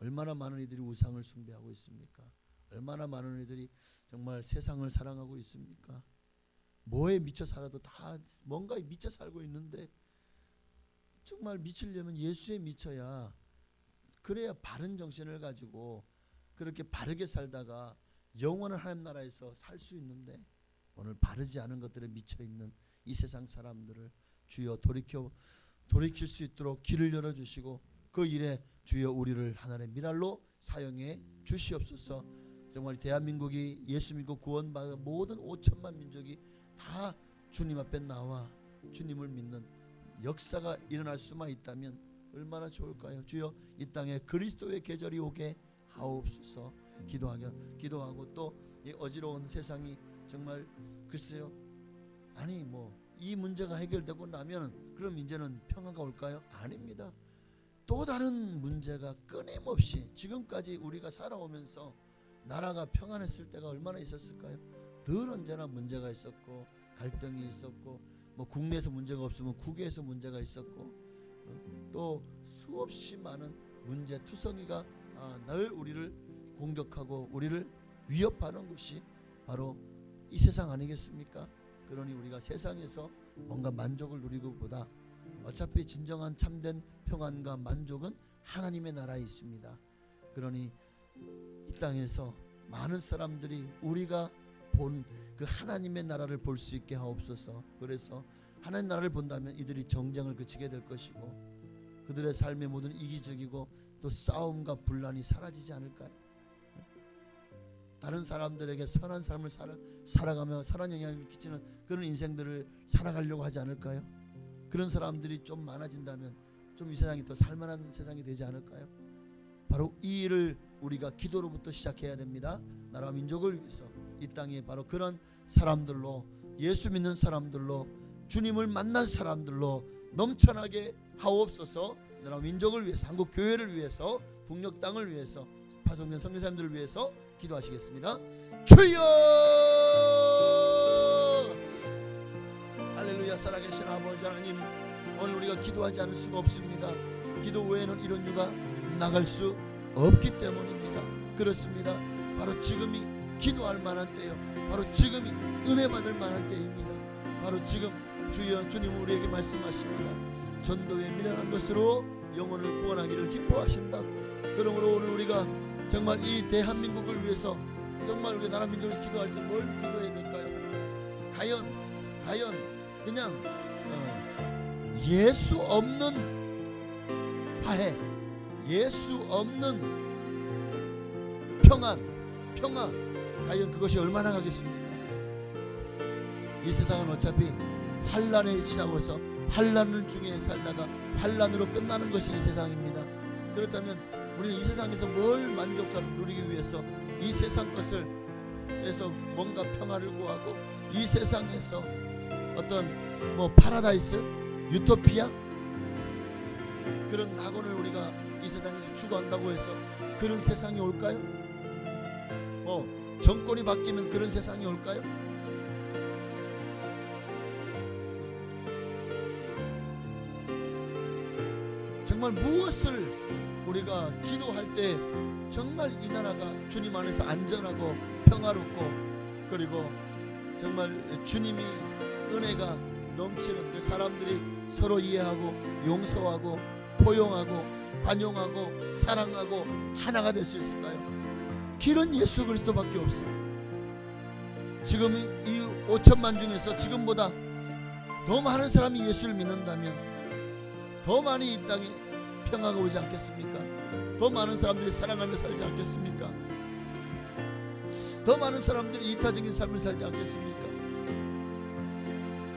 얼마나 많은 이들이 우상을 숭배하고 있습니까? 얼마나 많은 이들이 정말 세상을 사랑하고 있습니까? 뭐에 미쳐 살아도 다 뭔가에 미쳐 살고 있는데, 정말 미치려면 예수에 미쳐야, 그래야 바른 정신을 가지고 그렇게 바르게 살다가 영원한 하나님 나라에서 살 수 있는데, 오늘 바르지 않은 것들에 미쳐있는 이 세상 사람들을 주여 돌이킬 수 있도록 길을 열어주시고 그 일에 주여 우리를 하나님의 미랄로 사용해 주시옵소서. 정말 대한민국이 예수 믿고 구원받은 모든 5천만 민족이 다 주님 앞에 나와 주님을 믿는 역사가 일어날 수만 있다면 얼마나 좋을까요? 주여 이 땅에 그리스도의 계절이 오게 하옵소서. 기도하고 또 이 어지러운 세상이 정말 글쎄요, 아니 이 문제가 해결되고 나면 그럼 이제는 평화가 올까요? 아닙니다. 또 다른 문제가 끊임없이 지금까지 우리가 살아오면서 나라가 평안했을 때가 얼마나 있었을까요? 늘 언제나 문제가 있었고 갈등이 있었고, 국내에서 문제가 없으면 국외에서 문제가 있었고, 또 수없이 많은 문제 투성이가 늘 우리를 공격하고 우리를 위협하는 것이 바로 이 세상 아니겠습니까? 그러니 우리가 세상에서 뭔가 만족을 누리고보다 어차피 진정한 참된 평안과 만족은 하나님의 나라에 있습니다. 그러니 이 땅에서 많은 사람들이 우리가 본 그 하나님의 나라를 볼 수 있게 하옵소서. 그래서 하나님 나라를 본다면 이들이 정쟁을 그치게 될 것이고 그들의 삶의 모든 이기적이고 또 싸움과 분란이 사라지지 않을까요? 다른 사람들에게 선한 삶을 살아가며 선한 영향을 끼치는 그런 인생들을 살아가려고 하지 않을까요? 그런 사람들이 좀 많아진다면 좀 이 세상이 더 살만한 세상이 되지 않을까요? 바로 이 일을 우리가 기도로부터 시작해야 됩니다. 나라와 민족을 위해서 이 땅에 바로 그런 사람들로, 예수 믿는 사람들로, 주님을 만난 사람들로 넘쳐나게 하옵소서. 나라와 민족을 위해서, 한국 교회를 위해서, 북녘 땅을 위해서, 파송된 선교사님들을 위해서 기도하시겠습니다. 주여! 할렐루야. 살아계신 아버지 하나님, 오늘 우리가 기도하지 않을 수가 없습니다. 기도 외에는 이런 유가 나갈 수 없기 때문입니다. 그렇습니다. 바로 지금이 기도할 만한 때요, 바로 지금이 은혜 받을 만한 때입니다. 바로 지금 주여, 주님 우리에게 말씀하십니다. 전도에 미련한 것으로 영혼을 구원하기를 기뻐하신다고. 그러므로 오늘 우리가 정말 이 대한민국을 위해서 정말 우리 나라 민족을 기도할 때 뭘 기도해야 될까요? 과연 그냥 예수 없는 화해, 예수 없는 평화, 과연 그것이 얼마나 가겠습니까? 이 세상은 어차피 환란의 시작으로서 환란 중에 살다가 환란으로 끝나는 것이 이 세상입니다. 그렇다면 우리는 이 세상에서 뭘 만족감을 누리기 위해서 이 세상 것을 해서 뭔가 평화를 구하고 이 세상에서 어떤 파라다이스, 유토피아, 그런 낙원을 우리가 이 세상에서 추구한다고 해서 그런 세상이 올까요? 정권이 바뀌면 그런 세상이 올까요? 정말 무엇을 우리가 기도할 때 정말 이 나라가 주님 안에서 안전하고 평화롭고, 그리고 정말 주님이 은혜가 넘치는 그 사람들이 서로 이해하고 용서하고 포용하고 관용하고 사랑하고 하나가 될 수 있을까요? 길은 예수 그리스도밖에 없어요. 지금 이 5천만 중에서 지금보다 더 많은 사람이 예수를 믿는다면 더 많이 이 땅에 평화가 오지 않겠습니까? 더 많은 사람들이 사랑하며 살지 않겠습니까? 더 많은 사람들이 이타적인 삶을 살지 않겠습니까?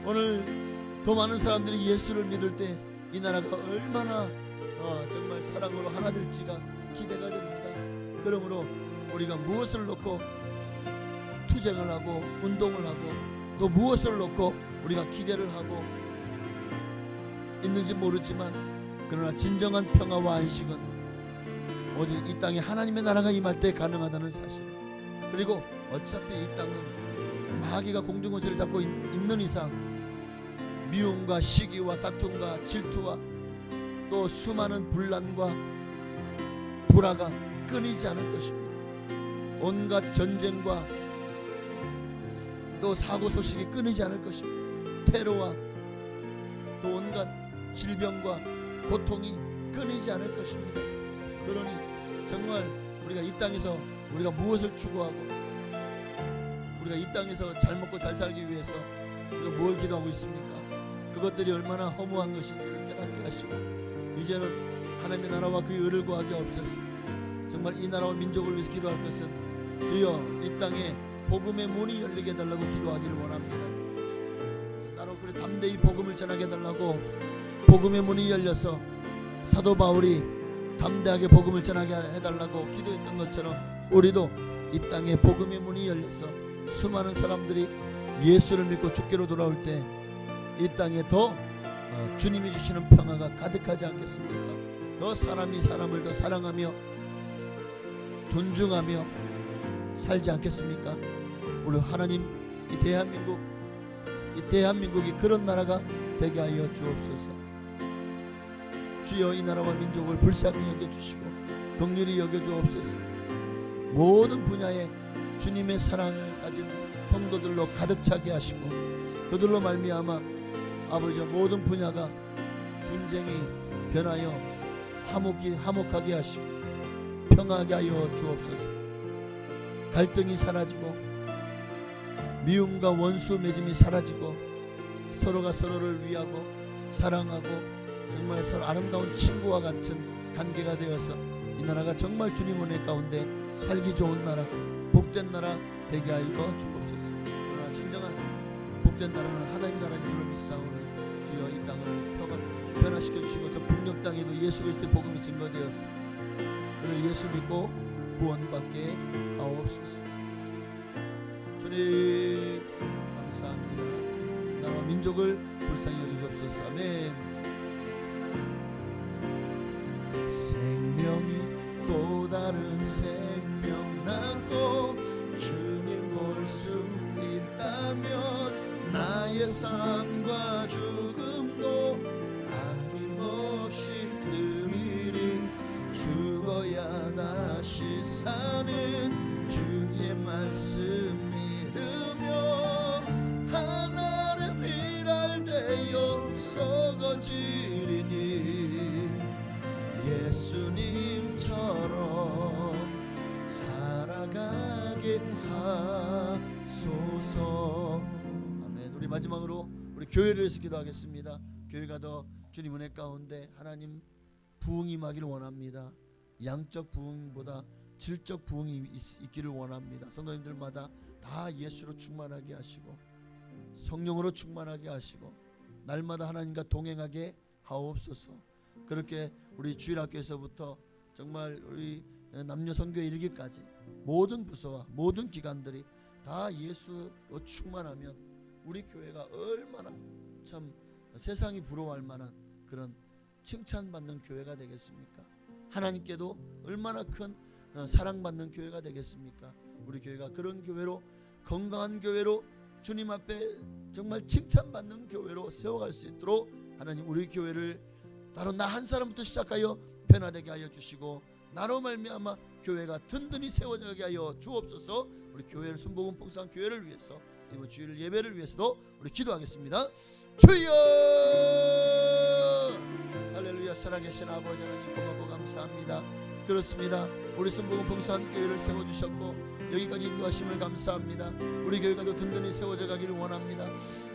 오늘 더 많은 사람들이 예수를 믿을 때 이 나라가 얼마나 정말 사랑으로 하나 될지가 기대가 됩니다. 그러므로 우리가 무엇을 놓고 투쟁을 하고 운동을 하고 또 무엇을 놓고 우리가 기대를 하고 있는지 모르지만, 그러나 진정한 평화와 안식은 오직 이 땅에 하나님의 나라가 임할 때 가능하다는 사실, 그리고 어차피 이 땅은 마귀가 공중권세를 잡고 있는 이상 미움과 시기와 다툼과 질투와 또 수많은 분란과 불화가 끊이지 않을 것입니다. 온갖 전쟁과 또 사고 소식이 끊이지 않을 것입니다. 테러와 또 온갖 질병과 고통이 끊이지 않을 것입니다. 그러니 정말 우리가 이 땅에서 우리가 무엇을 추구하고 우리가 이 땅에서 잘 먹고 잘 살기 위해서 우리가 뭘 기도하고 있습니까? 그것들이 얼마나 허무한 것인지를 깨닫게 하시고, 이제는 하나님의 나라와 그의 의를 구하게 없었어. 정말 이 나라와 민족을 위해서 기도할 것은 주여 이 땅에 복음의 문이 열리게 해달라고 기도하기를 원합니다. 따로 그래 담대히 복음을 전하게 해달라고 복음의 문이 열려서 사도 바울이 담대하게 복음을 전하게 해달라고 기도했던 것처럼 우리도 이 땅에 복음의 문이 열려서 수많은 사람들이 예수를 믿고 주께로 돌아올 때 이 땅에 더 주님이 주시는 평화가 가득하지 않겠습니까? 더 사람이 사람을 더 사랑하며 존중하며 살지 않겠습니까? 우리 하나님 이 대한민국이 그런 나라가 되게 하여 주옵소서. 주여 이 나라와 민족을 불쌍히 여겨주시고 긍휼히 여겨주옵소서. 모든 분야에 주님의 사랑을 가진 성도들로 가득 차게 하시고 그들로 말미암아 아버지 모든 분야가 분쟁이 변하여 화목하게 하시고 평화하게 하여 주옵소서. 갈등이 사라지고 미움과 원수 맺음이 사라지고 서로가 서로를 위하고 사랑하고 정말 서로 아름다운 친구와 같은 관계가 되어서 이 나라가 정말 주님 은혜 가운데 살기 좋은 나라, 복된 나라 되게 하여 주옵소서. 그러나 진정한 복된 나라는 하나님의 나라인 줄로 믿사오니 주여 이 땅을 변화시켜 주시고 저 북녘 땅에도 예수 그리스도의 복음이 증거되어서 그를 예수 믿고 구원받게 하옵소서. 주님 감사합니다. 나라와 민족을 불쌍히 여기주옵소서. 아멘. 생명이 또 다른 생명 낳고 주님 볼 수 있다면 나의 삶과 죽음도 아낌없이 드리리. 죽어야 다시 사는 주의 말씀 예수님처럼 살아가게 하소서. 아멘. 우리 마지막으로 우리 교회를 위해서 기도하겠습니다. 교회가 더 주님 은혜 가운데 하나님 부흥이 임하기를 원합니다. 양적 부흥보다 질적 부흥이 있기를 원합니다. 성도님들마다 다 예수로 충만하게 하시고 성령으로 충만하게 하시고 날마다 하나님과 동행하게 하옵소서. 그렇게 우리 주일학교에서부터 정말 우리 남녀 선교에 이르기까지 모든 부서와 모든 기관들이 다 예수로 충만하면 우리 교회가 얼마나 참 세상이 부러워할 만한 그런 칭찬받는 교회가 되겠습니까? 하나님께도 얼마나 큰 사랑받는 교회가 되겠습니까? 우리 교회가 그런 교회로, 건강한 교회로, 주님 앞에 정말 칭찬받는 교회로 세워갈 수 있도록 하나님 우리 교회를 나로 나 한 사람부터 시작하여 변화되게 하여 주시고 나로 말미암아 교회가 든든히 세워지게 하여 주옵소서. 우리 교회를 순복음 봉사한 교회를 위해서 이번 주일 예배를 위해서도 우리 기도하겠습니다. 주여 할렐루야. 살아계신 아버지 하나님 고맙고 감사합니다. 그렇습니다. 우리 순복음 봉사한 교회를 세워주셨고 여기까지 인도하심을 감사합니다. 우리 교회가 더 든든히 세워져 가기를 원합니다.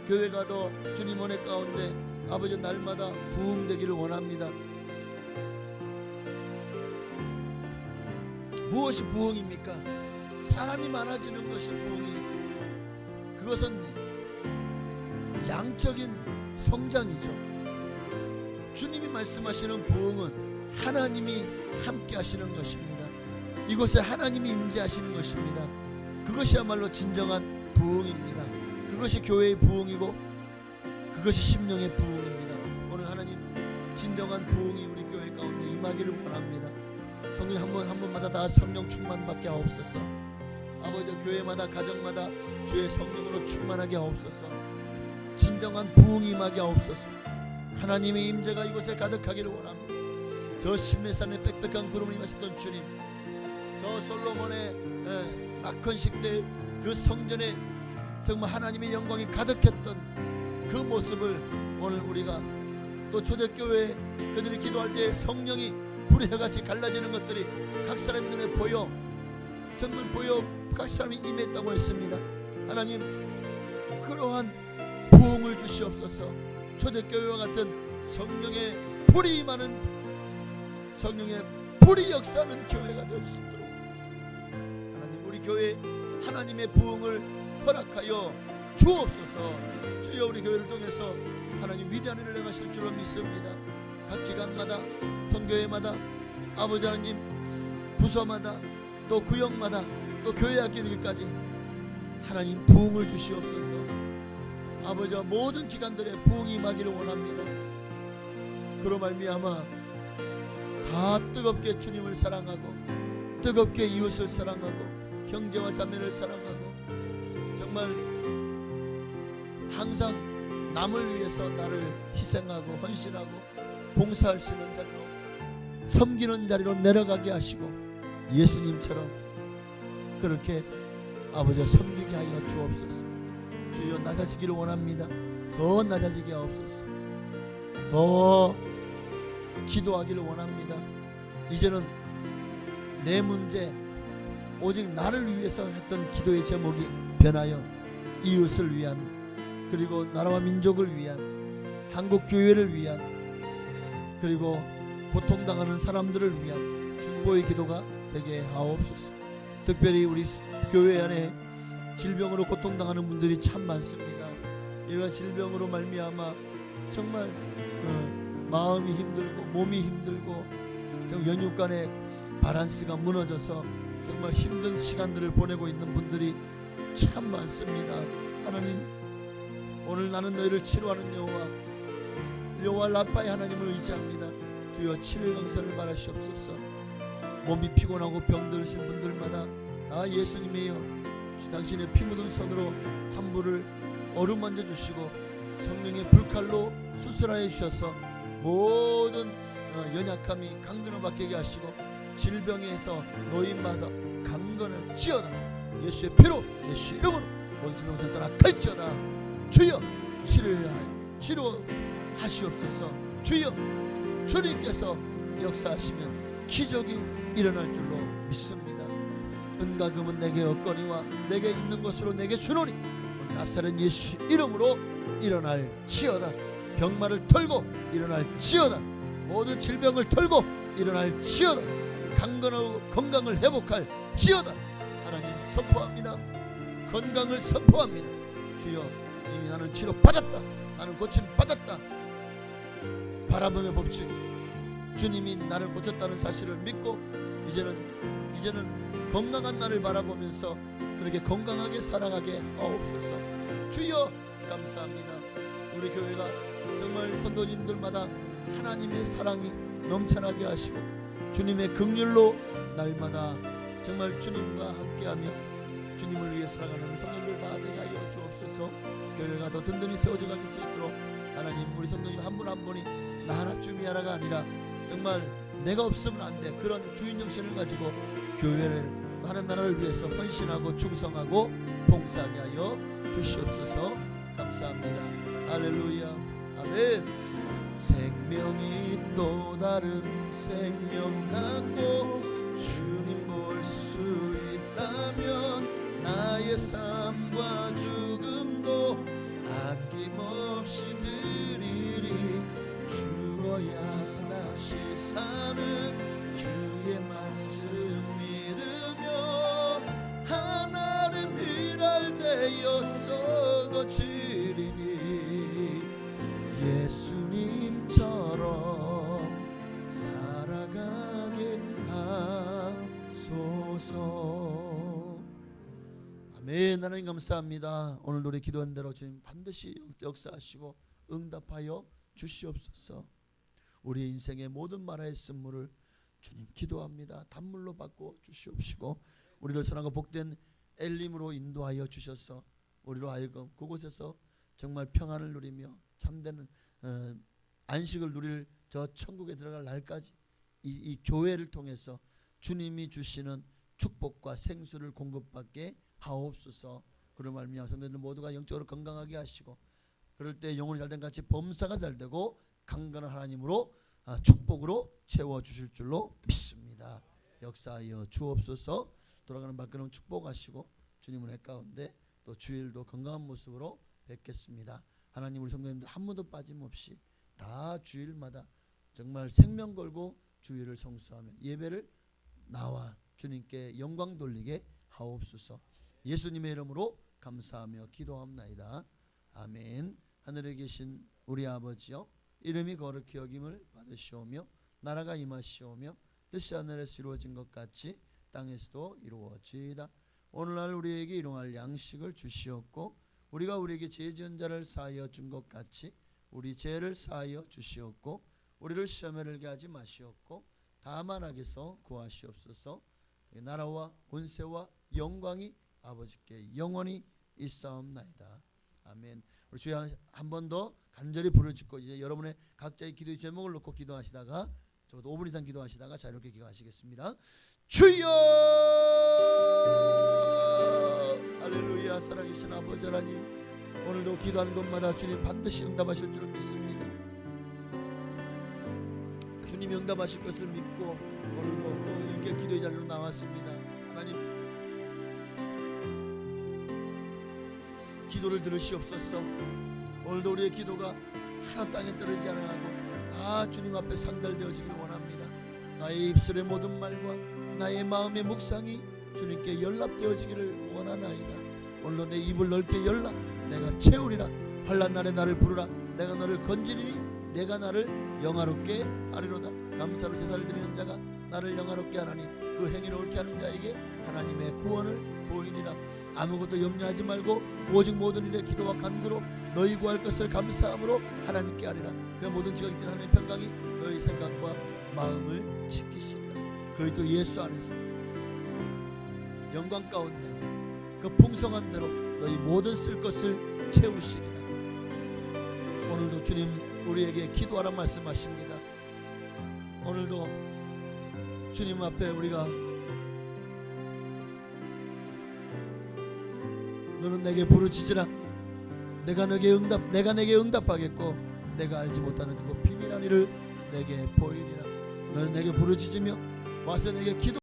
교회가 더 주님 은혜 가운데 아버지 날마다 부흥되기를 원합니다. 무엇이 부흥입니까? 사람이 많아지는 것이 부흥이, 그것은 양적인 성장이죠. 주님이 말씀하시는 부흥은 하나님이 함께 하시는 것입니다. 이곳에 하나님이 임재하시는 것입니다. 그것이야말로 진정한 부흥입니다. 그것이 교회의 부흥이고 그것이 심령의 부흥입니다. 오늘 하나님 진정한 부흥이 우리 교회 가운데 임하기를 원합니다. 성령 한 번마다 다 성령 충만받게 하옵소서. 아버지 교회마다 가정마다 주의 성령으로 충만하게 하옵소서. 진정한 부흥이 임하게 하옵소서. 하나님의 임재가 이곳에 가득하기를 원합니다. 저 신메산의 빽빽한 구름을 임하셨던 주님, 저 솔로몬의 낙헌식 때 그 성전에 정말 하나님의 영광이 가득했던 그 모습을 오늘 우리가 또 초대교회에 그들이 기도할 때 성령이 불의 혀같이 갈라지는 것들이 각 사람 눈에 보여, 정말 보여 각 사람이 임했다고 했습니다. 하나님 그러한 부흥을 주시옵소서. 초대교회와 같은 성령의 불이 임하는, 성령의 불이 역사하는 교회가 될 수 있도록 하나님 우리 교회에 하나님의 부흥을 허락하여 주옵소서. 주여 우리 교회를 통해서 하나님 위대한 일을 행하실 줄로 믿습니다. 각 기관마다 선교회마다 아버지 하나님 부서마다 또 구역마다 또 교회 학교 이르기까지 하나님 부흥을 주시옵소서. 아버지와 모든 기관들의 부흥이 임하기를 원합니다. 그로 말미암아 다 뜨겁게 주님을 사랑하고 뜨겁게 이웃을 사랑하고 형제와 자매를 사랑하고 정말 항상 남을 위해서 나를 희생하고 헌신하고 봉사할 수 있는 자리로, 섬기는 자리로 내려가게 하시고 예수님처럼 그렇게 아버지 섬기게 하여 주옵소서. 주여 낮아지기를 원합니다. 더 낮아지게 하옵소서. 더 기도하기를 원합니다. 이제는 내 문제, 오직 나를 위해서 했던 기도의 제목이 변하여 이웃을 위한, 그리고 나라와 민족을 위한, 한국 교회를 위한, 그리고 고통당하는 사람들을 위한 중보의 기도가 되게 하옵소서. 특별히 우리 교회 안에 질병으로 고통당하는 분들이 참 많습니다. 이런 질병으로 말미암아 정말 마음이 힘들고 몸이 힘들고 연육간의 바란스가 무너져서 정말 힘든 시간들을 보내고 있는 분들이 참 많습니다. 하나님 오늘 나는 너희를 치료하는 여호와 라파의 하나님을 의지합니다. 주여 치료의 강선을 바라시옵소서. 몸이 피곤하고 병들으신 분들마다 다 예수님이여 당신의 피 묻은 손으로 환부를 어루만져 주시고 성령의 불칼로 수술하여 주셔서 모든 연약함이 강건을 받게 하시고 질병에서 노인마다 강건을 지어다. 예수의 피로 예수 이름으로 모든 질병을 떠나 갈지어다. 주여 치료하시옵소서. 주여 주님께서 역사하시면 기적이 일어날 줄로 믿습니다. 은과 금은 내게 없거니와 내게 있는 것으로 내게 주노니 나사렛 예수 이름으로 일어날지어다. 병마를 털고 일어날지어다. 모든 질병을 털고 일어날지어다. 강건하고 건강을 회복할지어다. 하나님 선포합니다. 건강을 선포합니다. 주여, 이미 나는 치료 받았다. 나는 고침 받았다. 바라봄의 법칙, 주님이 나를 고쳤다는 사실을 믿고 이제는 건강한 나를 바라보면서 그렇게 건강하게 살아가게 하옵소서. 주여 감사합니다. 우리 교회가 정말 선도님들마다 하나님의 사랑이 넘쳐나게 하시고 주님의 긍휼로 날마다 정말 주님과 함께하며 주님을 위해 살아가는 성도들 다 되게 하여 주옵소서. 교회가 더 든든히 세워져 가길 수 있도록 하나님, 우리 성도님 한 분 한 분이 나 하나쯤이 하나가 아니라 정말 내가 없으면 안 돼, 그런 주인 정신을 가지고 교회를 하나님 나라를 위해서 헌신하고 충성하고 봉사하게 하여 주시옵소서. 감사합니다. 할렐루야. 아멘. 생명이 또 다른 생명 낳고 주님 볼 수 있다면 나의 삶과 죽음도 아낌없이 드리리. 죽어야 다시 사는 주의 말씀 믿으며 하나를 밀알되어 썩어지리니 예수님처럼 살아가게 하소서. 아멘. 하나님 감사합니다. 오늘 우리 기도한 대로 주님 반드시 역사하시고 응답하여 주시옵소서. 우리 인생의 모든 말하의 쓴물을 주님 기도합니다. 단물로 바꿔 주시옵시고 우리를 선하고 복된 엘림으로 인도하여 주셔서 우리로 하여금 그곳에서 정말 평안을 누리며 참된 안식을 누릴 저 천국에 들어갈 날까지 이 교회를 통해서 주님이 주시는 축복과 생수를 공급받게 하옵소서. 그런 말미암아 성도들 모두가 영적으로 건강하게 하시고 그럴 때 영혼이 잘된 같이 범사가 잘되고 강건한 하나님으로 축복으로 채워주실 줄로 믿습니다. 역사하여 주옵소서. 돌아가는 밖에는 축복하시고 주님은 해 가운데 또 주일도 건강한 모습으로 뵙겠습니다. 하나님, 우리 성도님들 한 분도 빠짐없이 다 주일마다 정말 생명 걸고 주일을 성수하며 예배를 나와 주님께 영광 돌리게 하옵소서. 예수님의 이름으로 감사하며 기도합나이다. 아멘. 하늘에 계신 우리 아버지여, 이름이 거룩히 여김을 받으시오며 나라가 임하시오며 뜻이 하늘에서 이루어진 것 같이 땅에서도 이루어지이다. 오늘날 우리에게 일용할 양식을 주시옵고 우리가 우리에게 죄 지은 자를 사하여 준 것 같이 우리 죄를 사하여 주시옵고 우리를 시험에 들게 하지 마시옵고 다만 악에서 구하시옵소서. 나라와 권세와 영광이 아버지께 영원히 있사옵나이다. 아멘. 우리 주여 한 번 더 간절히 부르짖고 이제 여러분의 각자의 기도의 제목을 놓고 기도하시다가 적어도 5분 이상 기도하시다가 자유롭게 기도하시겠습니다. 주여! 할렐루야. 살아계신 아버지 하나님, 오늘도 기도하는 것마다 주님 반드시 응답하실 줄 믿습니다. 주님이 응답하실 것을 믿고 오늘도 또 이렇게 기도의 자리로 나왔습니다. 하나님, 기도를 들으시옵소서. 오늘도 우리의 기도가 하나 땅에 떨어지지 않아가고 다 주님 앞에 상달되어지기를 원합니다. 나의 입술의 모든 말과 나의 마음의 묵상이 주님께 연락되어지기를 원하나이다. 오늘도 내 입을 넓게 열라. 내가 채우리라. 환난 날에 나를 부르라. 내가 너를 건지리니 내가 나를 영화롭게 하리로다. 감사로 제사를 드리는 자가 나를 영화롭게 하나니 그 행위를 옳게 하는 자에게 하나님의 구원을 보이니라. 아무것도 염려하지 말고 오직 모든 일에 기도와 간구로 너희 구할 것을 감사함으로 하나님께 하리라. 그 모든 지각이 된 하나님의 평강이 너희 생각과 마음을 지키시리라. 그리스도 예수 안에서 영광 가운데 그 풍성한 대로 너희 모든 쓸 것을 채우시리라. 오늘도 주님 우리에게 기도하라 말씀하십니다. 오늘도 주님 앞에 우리가 너는 내게 부르짖으라. 내가 내게 응답하겠고 내가 알지 못하는 그곳 비밀한 일을 내게 보이리라. 너는 내게 부르짖으며 와서 내게 기도